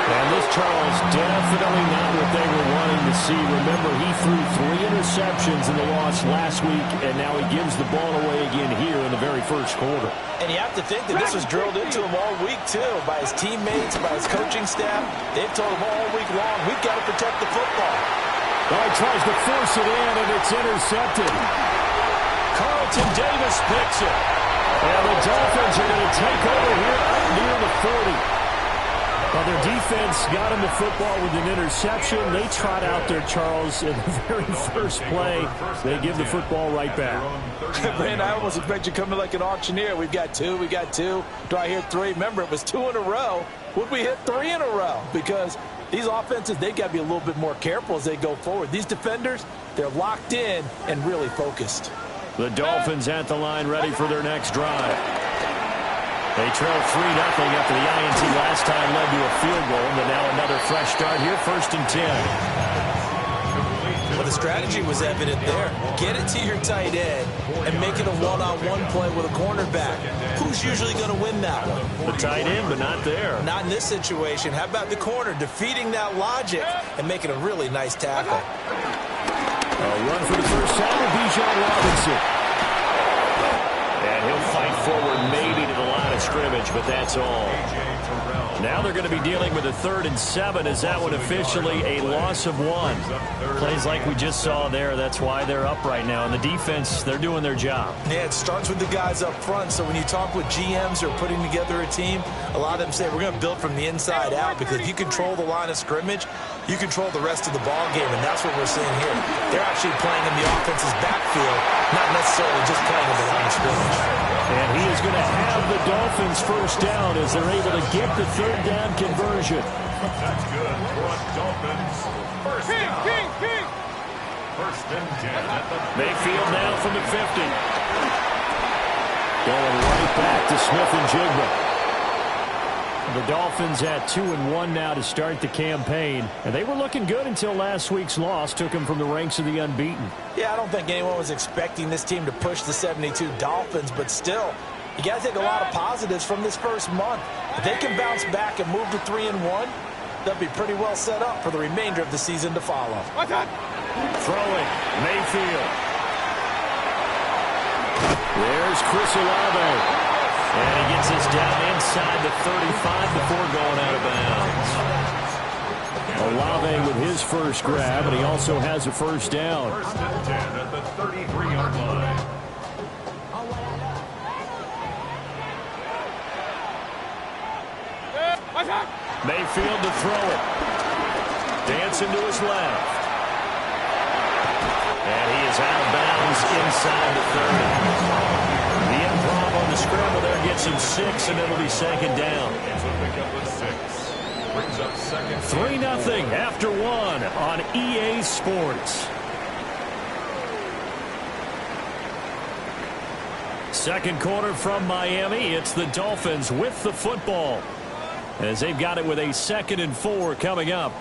And this, Charles, definitely not what they were wanting to see. Remember, he threw 3 interceptions in the loss last week, and now he gives the ball away again here in the very first quarter. And you have to think that this was drilled into him all week, too, by his teammates, by his coaching staff. They've told him all week long, we've got to protect the football. Well, he tries to force it in, and it's intercepted. Carlton Davis picks it. And the Dolphins are going to take over here up near the 40. Well, their defense got him the football with an interception. They trot out there, Charles, in the very first play. They give the football right back. Man, I almost expect you coming like an auctioneer. We've got 2, we got 2. Do I hear 3? Remember, it was 2 in a row. Would we hit 3 in a row? Because these offenses, they've got to be a little bit more careful as they go forward. These defenders, they're locked in and really focused. The Dolphins at the line ready for their next drive. They trailed 3-0 after the INT last time led to a field goal, but now another fresh start here, 1st and 10. Well, the strategy was evident there. Get it to your tight end and make it a one-on-one play with a cornerback. Who's usually going to win that one? The tight end, but not there. Not in this situation. How about the corner defeating that logic and making a really nice tackle? A run for the first time with Bijan Robinson. And he'll fight forward maybe to the line of scrimmage, but that's all. Now they're going to be dealing with a 3rd and 7. Is that one officially a loss of 1? Plays like we just saw there. That's why they're up right now. And the defense, they're doing their job. Yeah, it starts with the guys up front. So when you talk with GMs who are putting together a team, a lot of them say we're going to build from the inside out, because if you control the line of scrimmage, you control the rest of the ball game, and that's what we're seeing here. They're actually playing in the offense's backfield, not necessarily just playing in the line of scrimmage. And he is going to have the Dolphins first down as they're able to get the 3rd down conversion. That's good for Dolphins. First down. First and 10 at the Mayfield now from the 50. Going right back to Smith and Jigba. The Dolphins at 2-1 now to start the campaign. And they were looking good until last week's loss took them from the ranks of the unbeaten. Yeah, I don't think anyone was expecting this team to push the 72 Dolphins, but still, you got to take a lot of positives from this first month. If they can bounce back and move to 3-1, they'll be pretty well set up for the remainder of the season to follow. Throwing, Mayfield. There's Chris Olave. And he gets us down inside the 35 before going out of bounds. Olave with his first grab, and he also has a first down. First and 10 at the 33-yard line. Mayfield to throw it. Dancing to his left. And he is out of bounds inside the 30. The improv on the scramble there gets him 6, and it'll be second down. 3-0 after 1 on EA Sports. Second quarter from Miami. It's the Dolphins with the football, as they've got it with a 2nd and 4 coming up.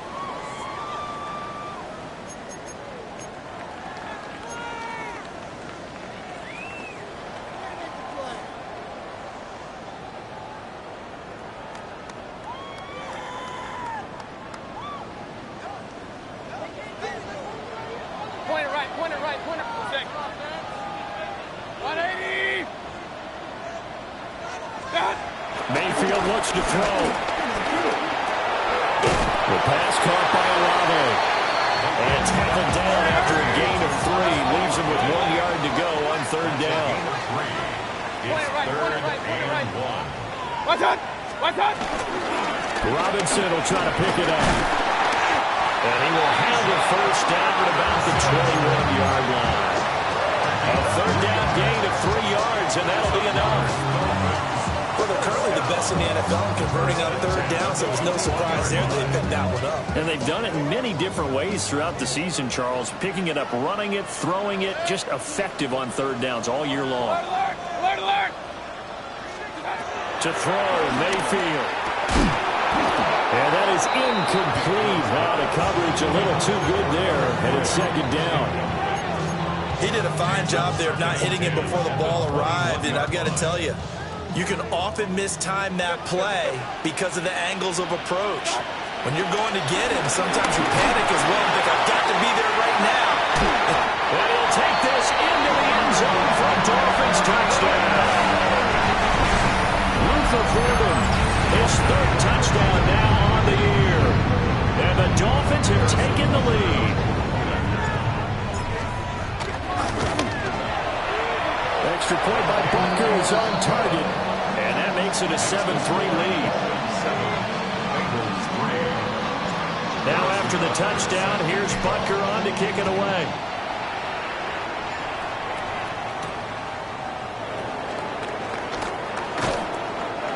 Mayfield looks to throw. The pass caught by Olave. And tackled down after a gain of 3. Leaves him with 1 yard to go on 3rd down. Robinson will try to pick it up. And he will have the first down at about the 21-yard line. A 3rd down gain of 3 yards, and that'll be enough. Well, they're currently the best in the NFL in converting on 3rd down, so it's no surprise there they picked that one up. And they've done it in many different ways throughout the season, Charles. Picking it up, running it, throwing it, just effective on 3rd downs all year long. Alert! To throw, Mayfield. And that is incomplete. Out of coverage, a little too good there, and it's 2nd down. He did a fine job there of not hitting it before the ball arrived, and I've got to tell you, you can often mistime that play because of the angles of approach. When you're going to get him, sometimes you panic as well and think, I've got to be there right now. And he'll take this into the end zone for a Dolphins touchdown. Luther Burden, his 3rd touchdown now on the year. And the Dolphins have taken the lead. Extra point by Butker is on target, and that makes it a 7-3 lead. Now after the touchdown, here's Butker on to kick it away.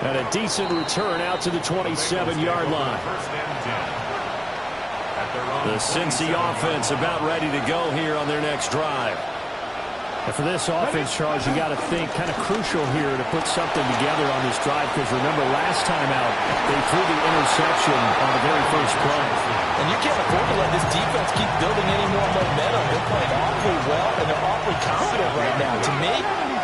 And a decent return out to the 27-yard line. The Cincy offense about ready to go here on their next drive. And for this offense, Charles, you got to think kind of crucial here to put something together on this drive, because remember last time out they threw the interception on the very first play. And you can't afford to let this defense keep building any more momentum. They're playing awfully well, and they're awfully confident right now. To me,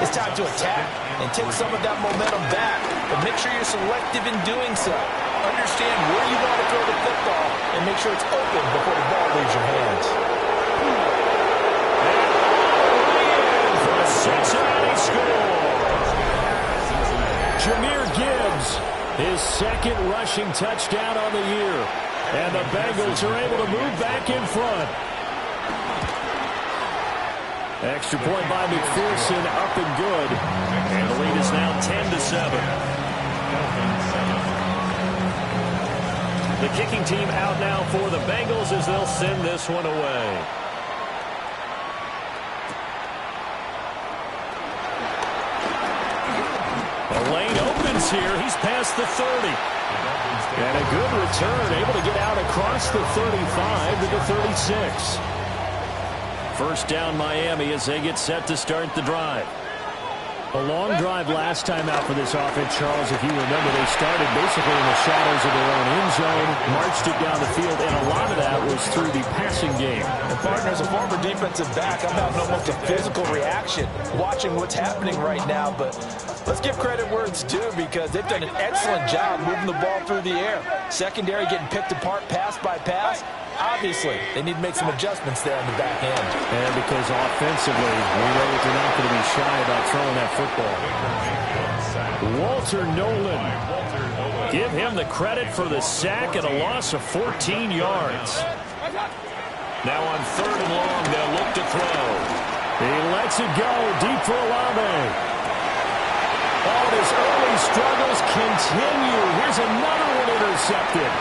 it's time to attack and take some of that momentum back, but make sure you're selective in doing so. Understand where you want to throw the football and make sure it's open before the ball leaves your hands. Cincinnati scores. Jahmyr Gibbs, his 2nd rushing touchdown on the year. And the Bengals are able to move back in front. Extra point by McPherson, up and good. And the lead is now 10-7. The kicking team out now for the Bengals as they'll send this one away. The lane opens here. He's past the 30. And a good return, able to get out across the 35 to the 36. First down Miami as they get set to start the drive. A long drive last time out for this offense, Charles. If you remember, they started basically in the shadows of their own end zone, marched it down the field, and a lot of that was through the passing game. And partner, as a former defensive back, I'm having almost a physical reaction watching what's happening right now, but let's give credit where it's due, because they've done an excellent job moving the ball through the air. Secondary getting picked apart pass by pass. Obviously, they need to make some adjustments there on the back end. And because offensively, we know that they're not going to be shy about throwing that football. Walter Nolan. Give him the credit for the sack and a loss of 14 yards. Now on 3rd and long, they'll look to throw. He lets it go deep for Olave. All his early struggles continue. Here's another one intercepted.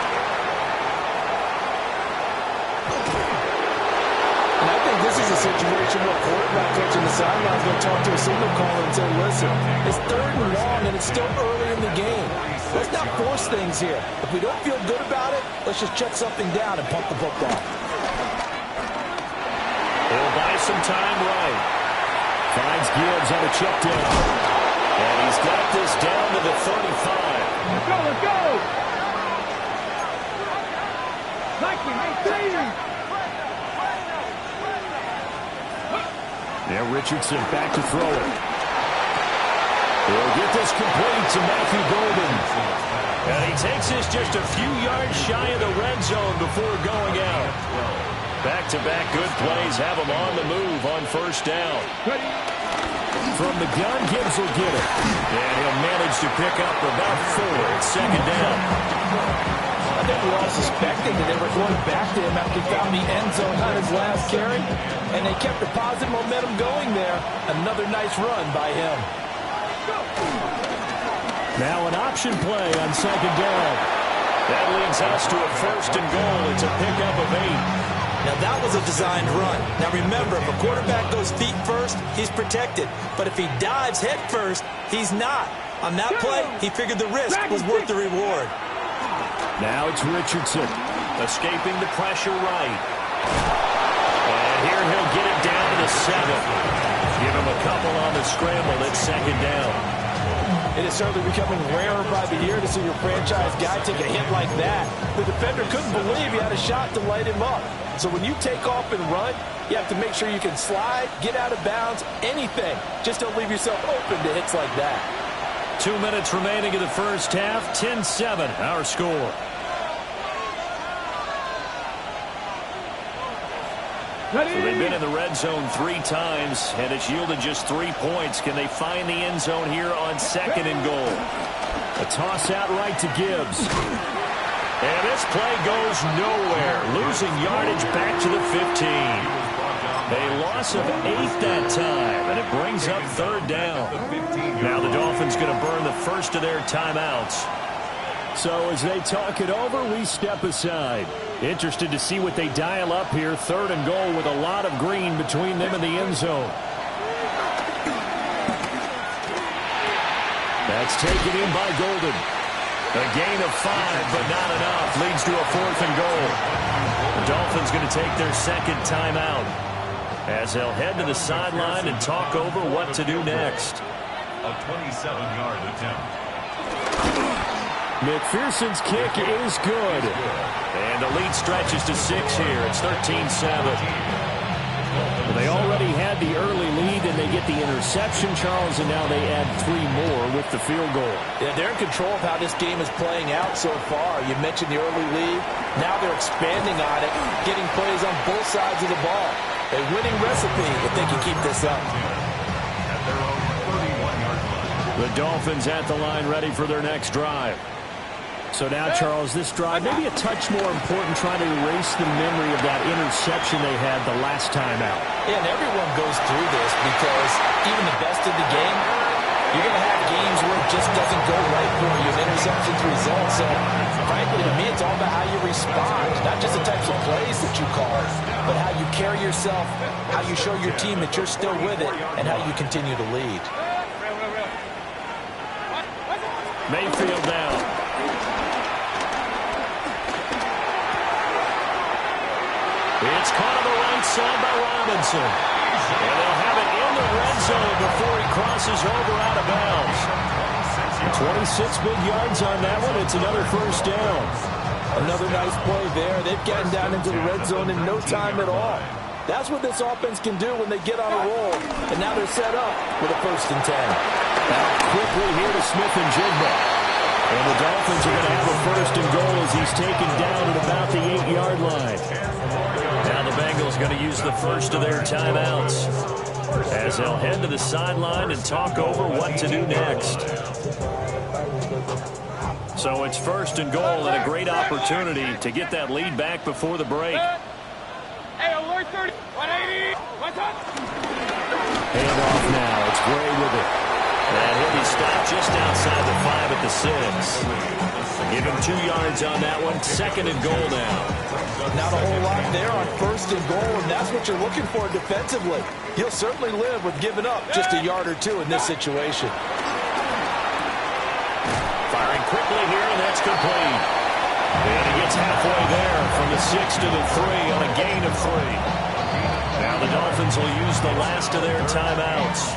And I think this is a situation where a quarterback coach on the sideline is going to talk to a signal caller and say, listen, it's 3rd and long and it's still early in the game. Let's not force things here. If we don't feel good about it, let's just check something down and pump the football. He'll buy some time right. Finds Gibbs on a check down. 35. Let's go, let's go! 19, 18! Now Richardson back to throw it. He'll get this complete to Matthew Golden. And he takes this just a few yards shy of the red zone before going out. Back-to-back good plays have him on the move on first down. From the gun, Gibbs will get it. And he'll manage to pick up about 4 at second down. I think we all suspected that they were going back to him after he found the end zone on his last carry. And they kept the positive momentum going there. Another nice run by him. Now an option play on second down. That leads us to a first and goal. It's a pickup of 8. Now, that was a designed run. Now, remember, if a quarterback goes feet first, he's protected. But if he dives head first, he's not. On that play, he figured the risk was worth the reward. Now it's Richardson, escaping the pressure right. And here he'll get it down to the 7. Give him a couple on the scramble at second down. It is certainly becoming rarer by the year to see your franchise guy take a hit like that. The defender couldn't believe he had a shot to light him up. So when you take off and run, you have to make sure you can slide, get out of bounds, anything. Just don't leave yourself open to hits like that. 2 minutes remaining in the first half. 10-7, our score. So they've been in the red zone 3 times, and it's yielded just 3 points. Can they find the end zone here on second and goal? A toss out right to Gibbs. And this play goes nowhere. Losing yardage back to the 15. A loss of 8 that time, and it brings up third down. Now the Dolphins going to burn the first of their timeouts. So as they talk it over, we step aside. Interested to see what they dial up here. Third and goal with a lot of green between them and the end zone. That's taken in by Golden. A gain of 5, but not enough. Leads to a fourth and goal. The Dolphins going to take their second timeout as they'll head to the sideline and talk over what to do next. A 27-yard attempt. McPherson's kick is good. And the lead stretches to 6 here. It's 13-7. They already had the early lead, and they get the interception, Charles, and now they add 3 more with the field goal. Yeah, they're in control of how this game is playing out so far. You mentioned the early lead. Now they're expanding on it, getting plays on both sides of the ball. A winning recipe if they can keep this up. At their own 31-yard line. The Dolphins at the line ready for their next drive. So now, Charles, this drive maybe a touch more important, trying to erase the memory of that interception they had the last time out. Yeah, and everyone goes through this because even the best in the game, you're going to have games where it just doesn't go right for you. An interception's result. So, frankly, to me, it's all about how you respond, not just the types of plays that you call, but how you carry yourself, how you show your team that you're still with it, and how you continue to lead. Mayfield down. It's caught on the right side by Robinson. And they'll have it in the red zone before he crosses over out of bounds. 26 big yards on that one. It's another first down. Another nice play there. They've gotten down into the red zone in no time at all. That's what this offense can do when they get on a roll. And now they're set up with a 1st and 10. Out quickly here to Smith and Jigba. And the Dolphins are going to have a 1st and goal as he's taken down at about the 8-yard line. Now the Bengals going to use the first of their timeouts as they'll head to the sideline and talk over what to do next. So it's 1st and goal and a great opportunity to get that lead back before the break. Hey, alert 30, 180, what's up? Handoff now. It's Gray with it. And he'll be stopped just outside the 5 at the 6. Give him 2 yards on that one. 2nd and goal now. Not a whole lot there on 1st and goal, and that's what you're looking for defensively. You'll certainly live with giving up just a yard or 2 in this situation. Firing quickly here, and that's complete. And he gets halfway there from the 6 to the 3 on a gain of 3. Now the Dolphins will use the last of their timeouts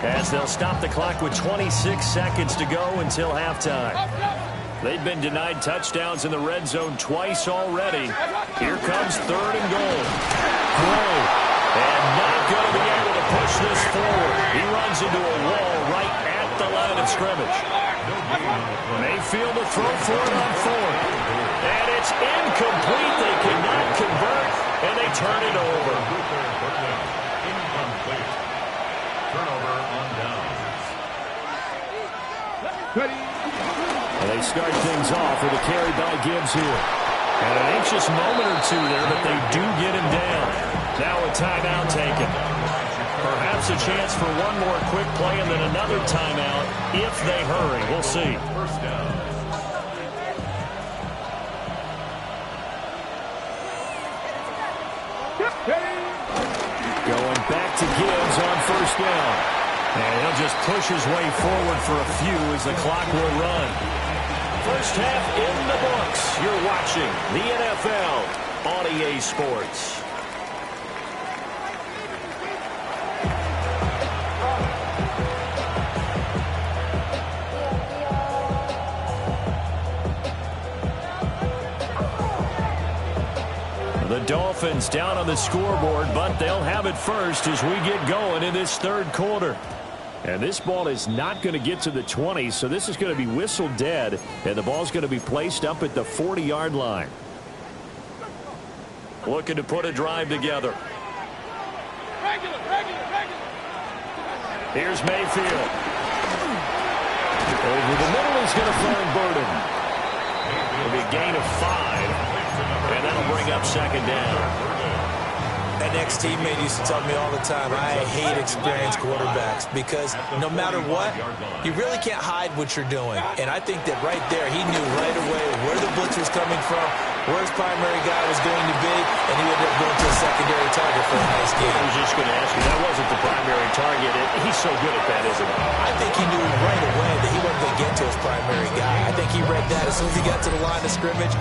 as they'll stop the clock with 26 seconds to go until halftime. They've been denied touchdowns in the red zone twice already. Here comes 3rd and goal. Gray, and not going to be able to push this forward. He runs into a wall right at the line of scrimmage. Mayfield to throw for it on 4th. And it's incomplete. They cannot convert, and they turn it over. Incomplete. Turnover on downs. And they start things off with a carry by Gibbs here. And an anxious moment or two there, but they do get him down. Now a timeout taken. Perhaps a chance for one more quick play and then another timeout if they hurry. We'll see. First down. Going back to Gibbs on 1st down. And he'll just push his way forward for a few as the clock will run. First half in the books. You're watching the NFL on EA Sports. The Dolphins down on the scoreboard, but they'll have it first as we get going in this 3rd quarter. And this ball is not going to get to the 20, so this is going to be whistled dead, and the ball's going to be placed up at the 40-yard line. Looking to put a drive together. Here's Mayfield. Over the middle, he's going to find Burden. It'll be a gain of 5, and that'll bring up 2nd down. That ex-teammate used to tell me all the time, I hate experienced quarterbacks because no matter what, you really can't hide what you're doing. And I think that right there, he knew right away where the blitz was coming from, where his primary guy was going to be, and he ended up going to a secondary target for a nice game. I was just going to ask you, that wasn't the primary target. He's so good at that, isn't he? I think he knew right away that he wasn't going to get to his primary guy. I think he read that as soon as he got to the line of scrimmage,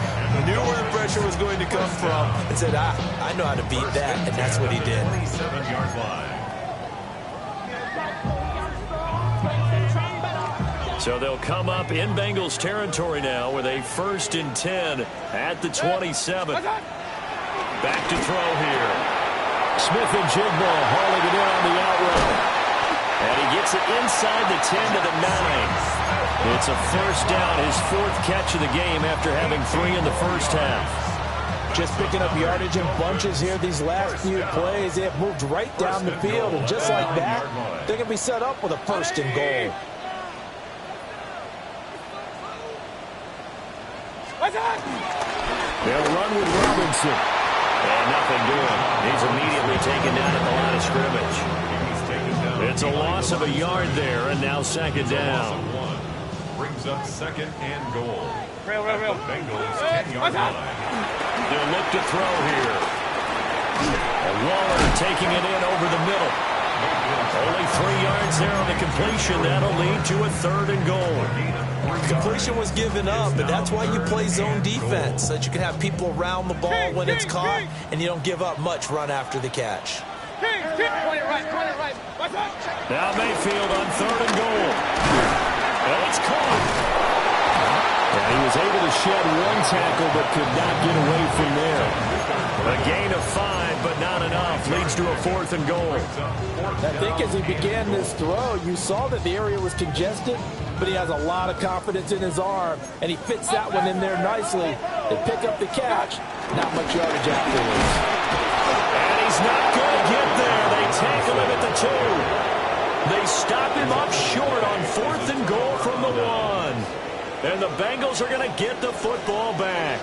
knew where the pressure was going to come from, and said, I know how to beat that, and that's what he did. 27-yard line. So they'll come up in Bengals territory now with a 1st and 10 at the 27. Back to throw here. Smith and Jigba hauling it in on the out route. And he gets it inside the 10 to the 9. It's a 1st down, his 4th catch of the game after having 3 in the first half. Just picking up yardage in bunches here these last few plays. They have moved right down the field, and just like that, they're going to be set up with a 1st and goal. They'll run with Robinson. And nothing doing. He's immediately taken down at the line of scrimmage. It's a loss of a yard there, and now 2nd down. Brings up 2nd and goal. At the Bengals 10-yard line. They'll look to throw here. And Waller taking it in over the middle. Only 3 yards there on the completion. That'll lead to a 3rd and goal. Completion was given up, and that's why you play zone defense, so that you can have people around the ball when it's caught, and you don't give up much run after the catch. Now Mayfield on 3rd and goal. And it's caught. And he was able to shed 1 tackle, but could not get away from there. A gain of 5, but not enough. Leads to a 4th and goal. I think as he began this throw, you saw that the area was congested, but he has a lot of confidence in his arm, and he fits that one in there nicely. They pick up the catch, not much yardage afterwards. And he's not going to get there. They tackle him at the 2. They stop him up short on 4th and goal from the 1. And the Bengals are going to get the football back.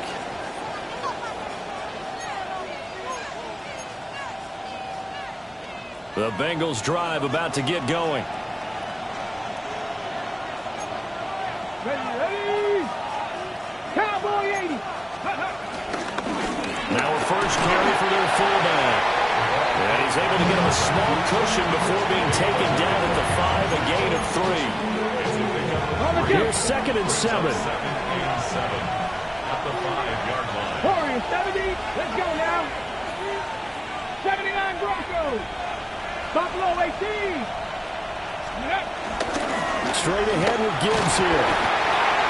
The Bengals drive about to get going. Ready. Cowboy 80. Now a first carry for their fullback. And he's able to get him a small cushion before being taken down at the 5, a gain of 3. Here's 2nd and 7. At the 5-yard line. Warriors 70. Let's go now. 79 drive. Buffalo 18. Straight ahead with Gibbs here.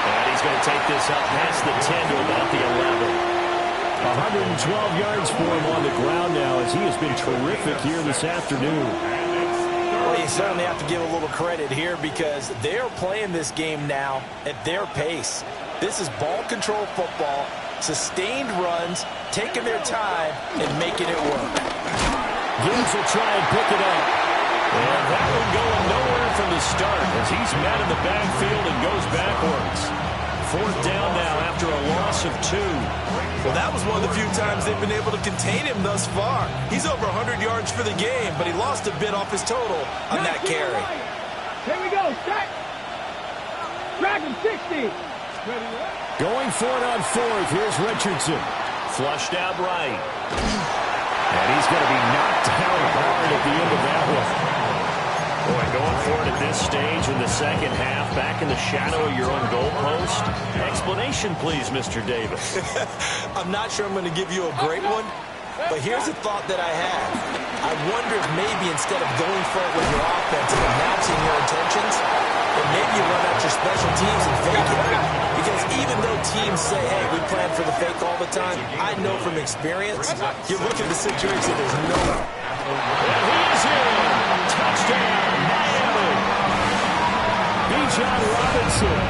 And he's going to take this up past the 10 to about the 11. 112 yards for him on the ground now as he has been terrific here this afternoon. Well, you certainly have to give a little credit here because they're playing this game now at their pace. This is ball control football, sustained runs, taking their time, and making it work. Gibbs will try and pick it up. And that one going nowhere from the start as he's met in the backfield and goes backwards. 4th down now after a loss of 2. Well, that was one of the few times they've been able to contain him thus far. He's over 100 yards for the game, but he lost a bit off his total on that carry. Here we go, set. Dragon 60. Going for it on 4th. Here's Richardson. Flushed out right. And he's going to be knocked down hard at the end of that one. Boy, going for it at this stage in the second half, back in the shadow of your own goalpost. Explanation, please, Mr. Davis. I'm not sure I'm going to give you a great one, but here's a thought that I had. I wonder if maybe instead of going for it with your offense and announcing your intentions, then maybe you run out your special teams and fake it. Because even though teams say, hey, we plan for the fake all the time, I know from experience, you look at the situation, there's no... And he is in. Touchdown, Miami. Bijan Robinson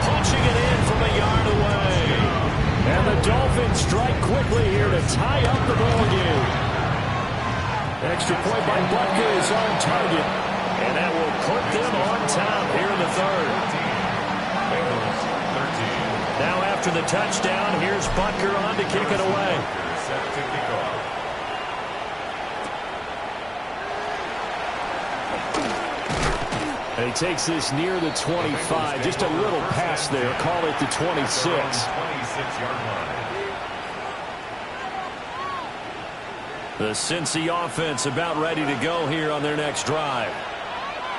Punching it in from a yard away. and the Dolphins strike quickly here to tie up the ball game. Extra point by Butker is on target. And that will put them on top here in the 3rd. Now after the touchdown, here's Butker on to kick it away. And he takes this near the 25. Just a little pass there. Call it the 26. The Cincy offense about ready to go here on their next drive.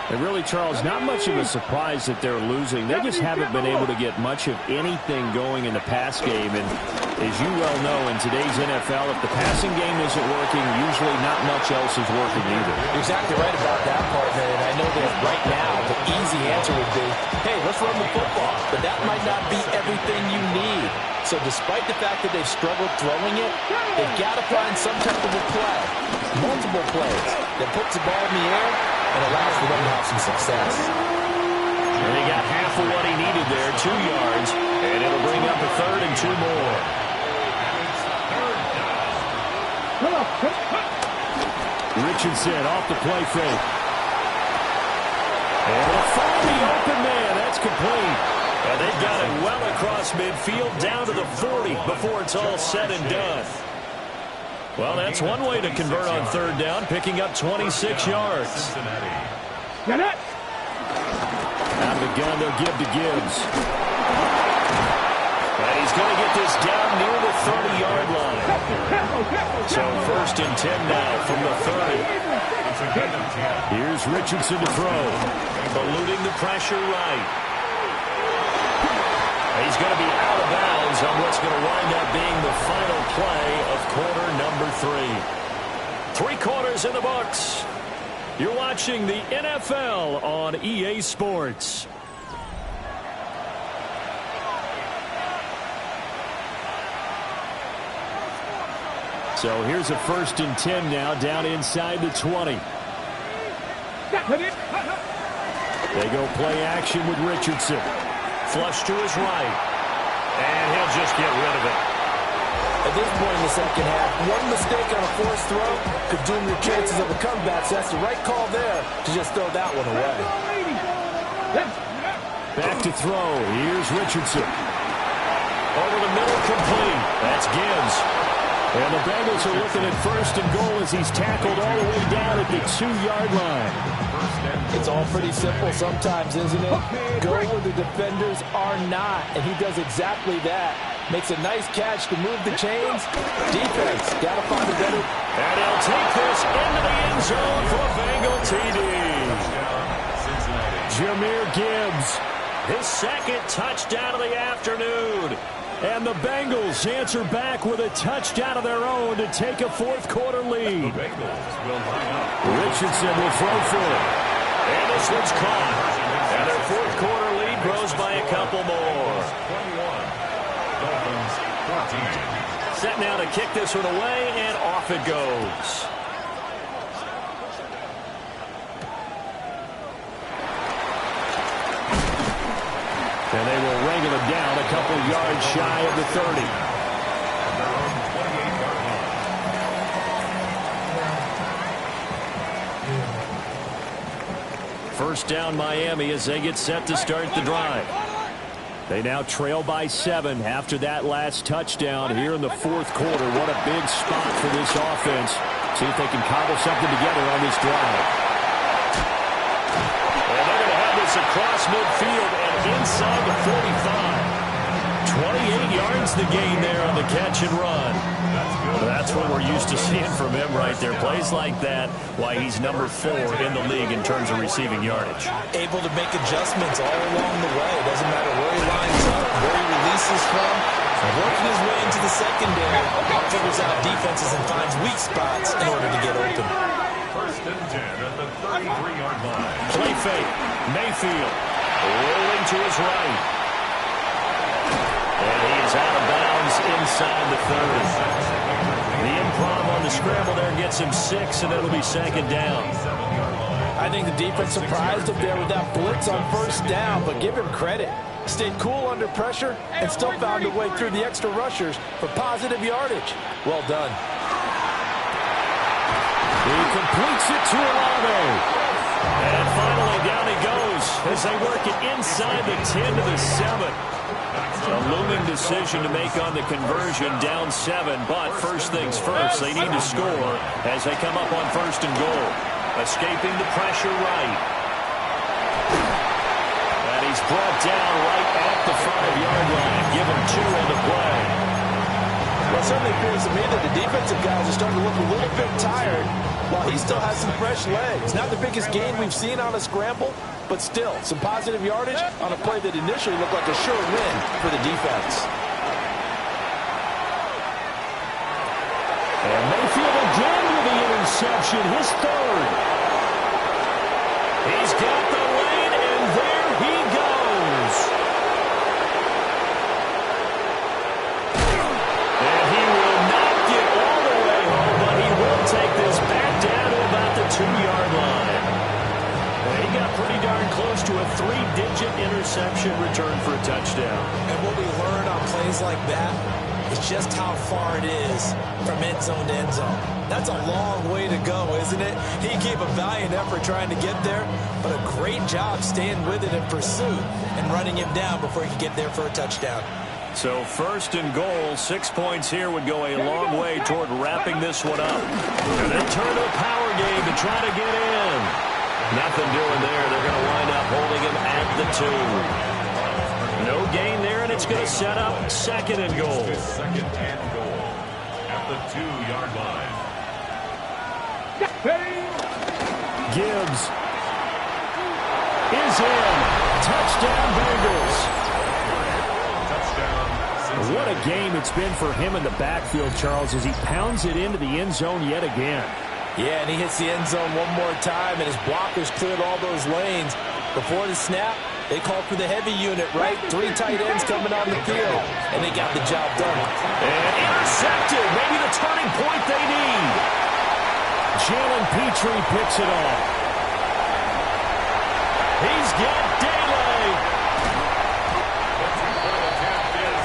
And really, Charles, not much of a surprise that they're losing. They just haven't been able to get much of anything going in the pass game. And as you well know, in today's NFL, if the passing game isn't working, usually not much else is working either. You're exactly right about that part, man. And I know that right now the easy answer would be, hey, let's run the football. But that might not be everything you need. So despite the fact that they've struggled throwing it, they've got to find some type of a play, multiple plays, that puts the ball in the air and allows for them to have some success. And he got half of what he needed there, 2 yards, and it'll bring up a 3rd and 2 more. Richardson off the play fake. And they'll find the open man. That's complete. And they've got it well across midfield down to the 40 before it's all said and done. Well, that's one way to convert on 3rd down, picking up 26 yards. Get it. Out of the gun, they'll give to Gibbs. And he's going to get this down near the 30-yard line. So 1st and 10 now from the 30. Here's Richardson to throw. Eluding the pressure right. He's going to be out of bounds on what's going to wind up being the final play of quarter number 3. 3 quarters in the books. You're watching the NFL on EA Sports. So here's a 1st and 10 now down inside the 20. They go play action with Richardson. Flush to his right. And he'll just get rid of it. At this point in the second half, one mistake on a forced throw could doom your chances of a comeback. So that's the right call there to just throw that one away. Back to throw. Here's Richardson. Over the middle, complete. That's Gibbs. And the Bengals are looking at 1st and goal as he's tackled all the way down at the 2-yard line. It's all pretty simple sometimes, isn't it? Go where the defenders are not, and he does exactly that. Makes a nice catch to move the chains. Defense, got to find a better. And he'll take this into the end zone for a Bengal TD. Jahmyr Gibbs. His 2nd touchdown of the afternoon. And the Bengals answer back with a touchdown of their own to take a fourth-quarter lead. Richardson will throw for it. And this one's caught. And their fourth-quarter lead grows by a couple more. 21, Dolphins 14. Set now to kick this one away, and off it goes. And they will wrangle it down a couple yards shy of the 30. First down Miami as they get set to start the drive. They now trail by 7 after that last touchdown here in the fourth quarter. What a big spot for this offense. See if they can cobble something together on this drive. And they're going to have this across midfield and inside the 45. 28 yards the gain there on the catch and run. That's what we're used to seeing from him right there. Plays like that, why he's number 4 in the league in terms of receiving yardage. Able to make adjustments all along the way. Doesn't matter where he lines up, where he releases from. Working his way into the secondary, figures out defenses and finds weak spots in order to get open. First and 10 at the 33-yard line. Play fake. Mayfield rolling to his right. And he is out of bounds inside the 30. The improv on the scramble there gets him 6, and it'll be second down. I think the defense surprised him there with that blitz on first down, but give him credit. Stayed cool under pressure and still found a way through the extra rushers for positive yardage. Well done. He completes it to Olave. And finally down he goes as they work it inside the 10 to the 7. A looming decision to make on the conversion, down 7, but first things first, they need to score as they come up on first and goal. Escaping the pressure right. And he's brought down right at the 5-yard line. Give him 2 on the play. Well, it certainly appears to me that the defensive guys are starting to look a little bit tired while he still has some fresh legs. Not the biggest gain we've seen on a scramble, but still, some positive yardage on a play that initially looked like a sure win for the defense. And Mayfield again with the interception, his 3rd. He's got the lane, and there he goes. And he will not get all the way home, but he will take this back down to about the 2-yard line. And he got pretty darn close to a 3-digit interception return for a touchdown. And what we learn on plays like that is just how far it is from end zone to end zone. That's a long way to go, isn't it? He gave a valiant effort trying to get there, but a great job staying with it in pursuit and running him down before he could get there for a touchdown. So first and goal, 6 points here would go a long way toward wrapping this one up. And then turn to a power game to try to get in. Nothing doing there. They're going to wind up holding him at the 2. No gain there, and it's going to set up second and goal. Second and goal at the 2-yard line. Gibbs is in. Touchdown, Bengals. Touchdown. What a game it's been for him in the backfield, Charles, as he pounds it into the end zone yet again. Yeah, and he hits the end zone one more time, and his blockers cleared all those lanes. Before the snap, they called for the heavy unit, right? 3 tight ends coming on the field, and they got the job done. And intercepted. Maybe the turning point they need. Jalen Petrie picks it off. He's got Daly.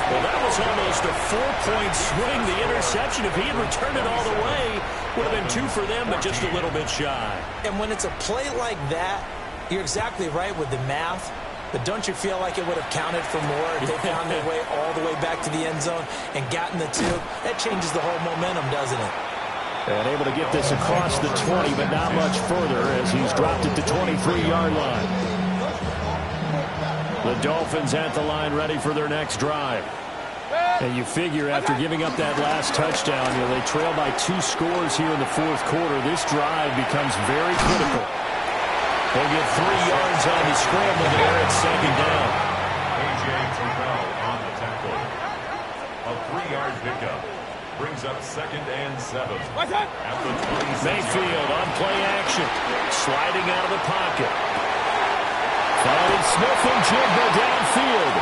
Well, that was almost a 4-point swing, the interception. If he had returned it all the way, would have been 2 for them, but just a little bit shy. And when it's a play like that, you're exactly right with the math. But don't you feel like it would have counted for more if they found their way all the way back to the end zone and gotten the 2? That changes the whole momentum, doesn't it? And able to get this across the 20, but not much further as he's dropped it to 23-yard line. The Dolphins at the line ready for their next drive. And you figure after giving up that last touchdown, they trail by 2 scores here in the fourth quarter. This drive becomes very critical. They'll get 3 yards on the scramble there at second down. A.J. Terrell on the tackle. 7. At the 26. Mayfield on play action. Sliding out of the pocket. Finding Smith and Jigba downfield.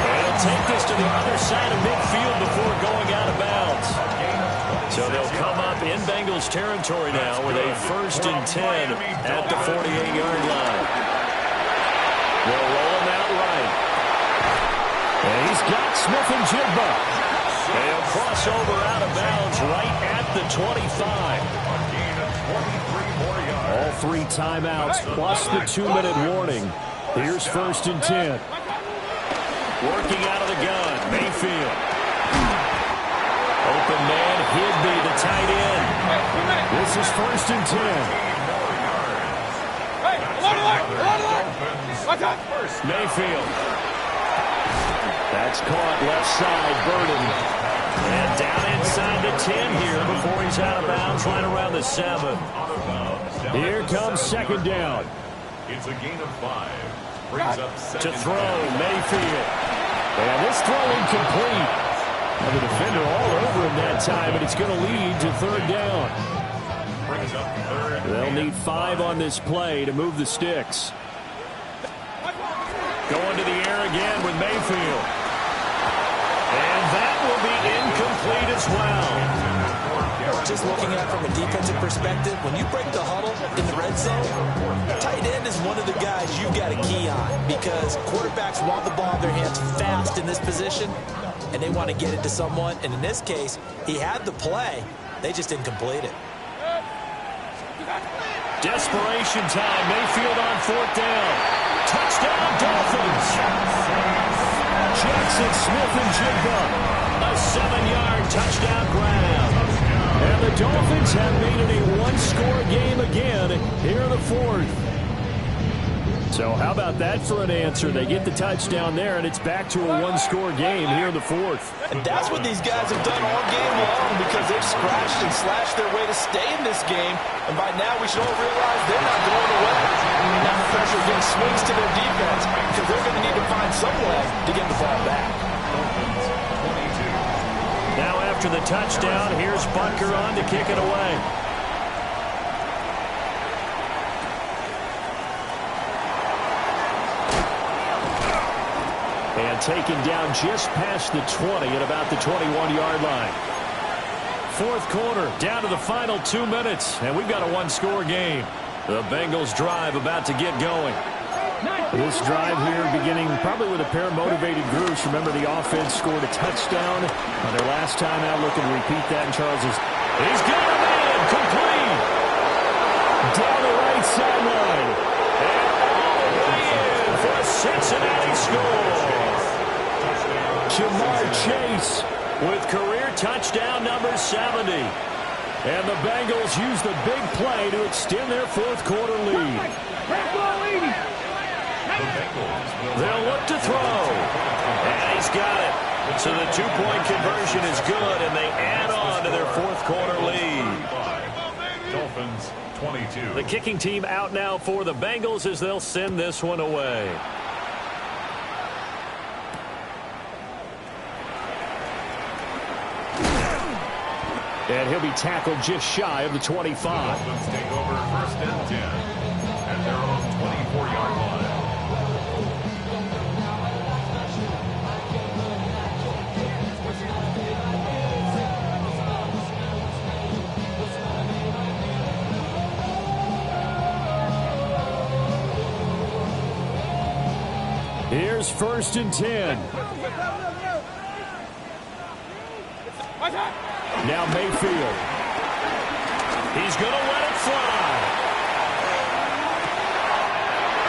And he'll take this to the other side of midfield before going out of bounds. So they'll come up in Bengals territory now with a 1st and 10 at the 48-yard line. They'll roll him out right. And he's got Smith and Jigba. They'll cross over out of bounds right at the 25. All 3 timeouts plus the 2-minute warning. Here's 1st and 10. Working out of the gun, Mayfield. Open man, Higby, the tight end. This is 1st and 10. Mayfield. That's caught left side, Burden. And down inside the 10 here before he's out of bounds, right around the 7. Here comes 2nd down. It's a gain of 5. Brings up To throw, Mayfield. And this throw incomplete. And the defender all over him that time, but it's going to lead to 3rd down. Brings up 3rd. They'll need 5 on this play to move the sticks. Going to the air again with Mayfield. And that will be incomplete as well. Just looking at it from a defensive perspective, when you break the huddle in the red zone, tight end is one of the guys you've got to key on because quarterbacks want the ball in their hands fast in this position, and they want to get it to someone. And in this case, he had the play. They just didn't complete it. Desperation time. Mayfield on 4th down. Touchdown, Dolphins. Jackson Smith and Jigba. A 7-yard touchdown grab. And the Dolphins have made it a 1-score game again here in the 4th. So how about that for an answer? They get the touchdown there, and it's back to a 1-score game here in the 4th. And that's what these guys have done all game long because they've scratched and slashed their way to stay in this game. And by now, we should all realize they're not going away. Now the pressure again swings to their defense because they're going to need to find some way to get the ball back. Now after the touchdown, here's Butker on to kick it away. And taken down just past the 20 at about the 21-yard line. 4th quarter, down to the final 2 minutes, and we've got a 1-score game. The Bengals drive about to get going. This drive here beginning probably with a pair of motivated groups. Remember, the offense scored a touchdown on their last time out. Looking to repeat that, and Charles is... He's got a man, complete! Down the right sideline. And all the way in for a Cincinnati score. Jamar Chase with career touchdown number 70. And the Bengals use the big play to extend their 4th quarter lead. They'll look to throw. And he's got it. So the 2-point conversion is good, and they add on to their 4th quarter lead. Dolphins 22. The kicking team out now for the Bengals as they'll send this one away. And he'll be tackled just shy of the 25. Dolphins take over 1st and 10 at their own 24-yard line. Here's 1st and 10. Now Mayfield. He's going to let it fly.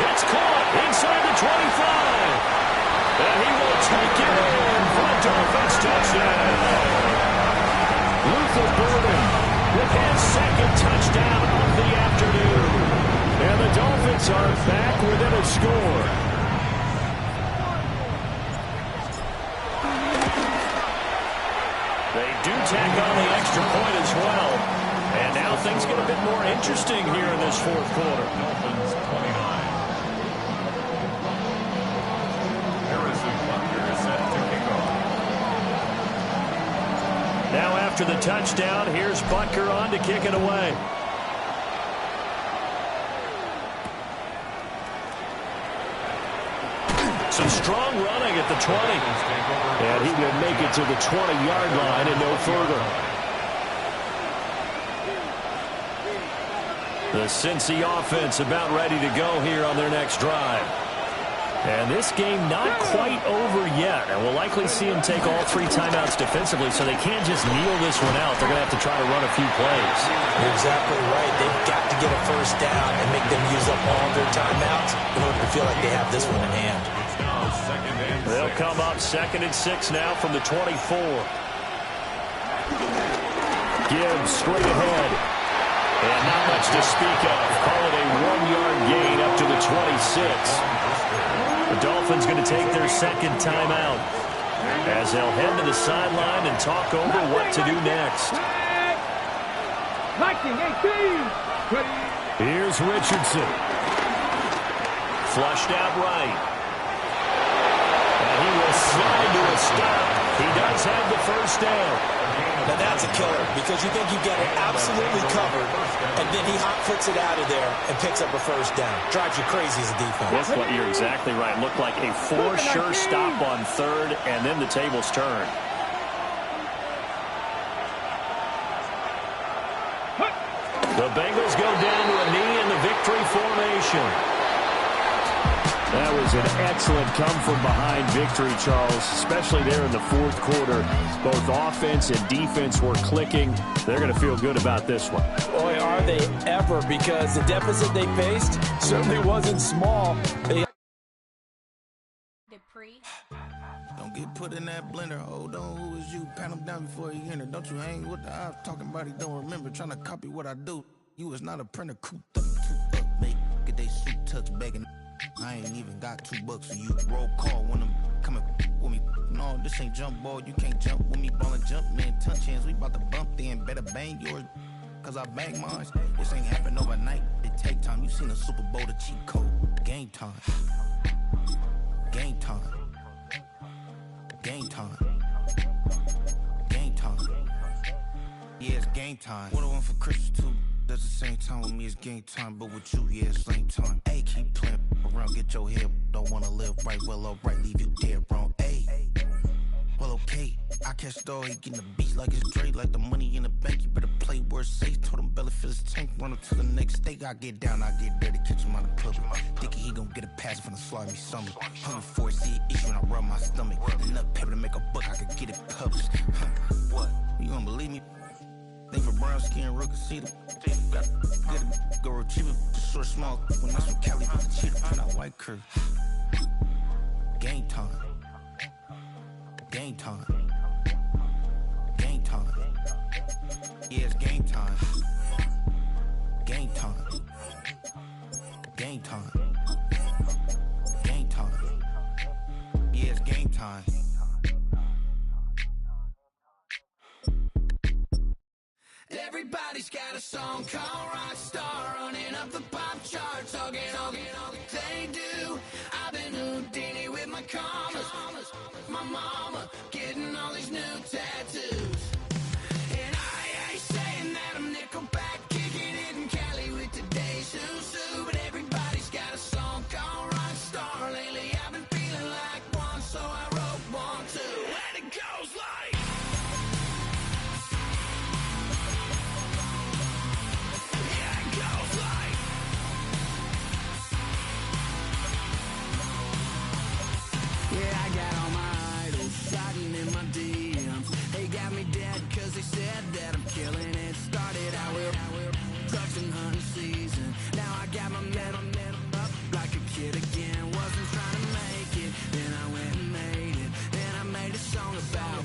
It's caught inside the 25. And he will take it in for a Dolphins touchdown. Luther Burden with his 2nd touchdown of the afternoon. And the Dolphins are back within a score. They do tack on the extra point as well. And now things get a bit more interesting here in this 4th quarter. Dolphins 29. Harrison Butker is set to kick off. Now after after the touchdown. Here's Butker on to kick it away. Some strong running at the 20. And he will make it to the 20-yard line and no further. The Cincy offense about ready to go here on their next drive. And this game not quite over yet. And we'll likely see them take all 3 timeouts defensively, so they can't just kneel this one out. They're going to have to try to run a few plays. You're exactly right. They've got to get a first down and make them use up all their timeouts in order to feel like they have this one in hand. They'll come up 2nd and 6 now from the 24. Gibbs straight ahead. And not much to speak of. Call it a 1-yard gain up to the 26. The Dolphins going to take their 2nd timeout as they'll head to the sideline and talk over what to do next. 19, 18. Here's Richardson. Flushed out right. And he will slide to a stop. He does have the first down. Now that's a killer because you think you get it absolutely covered, and then he hot foots it out of there and picks up a first down. Drives you crazy as a defense. That's what you're exactly right. Looked like a for-sure stop on 3rd, and then the tables turn. The Bengals go down to a knee in the victory formation. That was an excellent come-from-behind victory, Charles, especially there in the 4th quarter. Both offense and defense were clicking. They're going to feel good about this one. Boy, are they ever, because the deficit they faced certainly wasn't small. Don't get put in that blender. Hold on, who is you? Pat him down before he enter. Don't you hang with the ops talking about he don't remember. Trying to copy what I do. You is not a printer. Cooped up, make get they suit tucks begging. I ain't even got $2 for you. Roll call when I'm coming with me. No, this ain't jump ball. You can't jump with me. Ballin' jump, man. Touch hands. We about to bump then. Better bang yours, cause I bang mine. This ain't happen overnight. It take time. You seen a Super Bowl, the cheat code. Game time. Game time. Game time. Game time. Yeah, it's game time. What I want for Christmas too. That's the same time with me, it's game time, but with you, yeah, it's same time. Hey, keep playing around, get your head. Don't wanna live right, well, alright, leave you dead wrong. Hey, well, okay. I catch the dog, he getting the beat like it's Dre, like the money in the bank. You better play where it's safe. Told him belly fill his tank, run up to the next steak. I get down, I get dirty, catch him on the public. Thinking he gon' get a pass from the slimy stomach. Hungry for it, see an issue, and I rub my stomach. Enough paper to make a buck, I could get it published. What? You don't believe me? Think for brown skin, real can see them. Got good, go retrieve it. Short, small, when that's from Cali, but the cheetah print out white curve. Game time. Game time. Game time. Yeah, it's game time. Game time. Game time. Game time. Yeah, it's game time. Everybody's got a song called Rockstar, running up the pop charts, all they do. I've been Houdini with my commas, my mama getting all these new tattoos. And I ain't saying that I'm Nickelback, kicking it in Cali with today's Susu, but everybody's got a song called Rockstar. Lately I've been feeling like one, so I wrote one too. And it goes like they said that I'm killing it. Started out with trucks and hunting season. Now I got my metal up like a kid again. Wasn't trying to make it, then I went and made it. Then I made a song about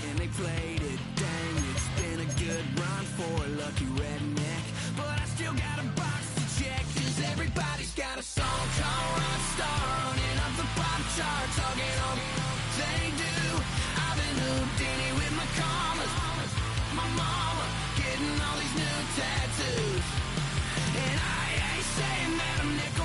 and they played it. Dang, it's been a good run for a lucky redneck, but I still got a box to check. Cause everybody's got a song called Rockstar, running up the pop charts, all they do. I've been Houdini with my commas, my mama getting all these new tattoos. And I ain't saying that I'm Nickelback.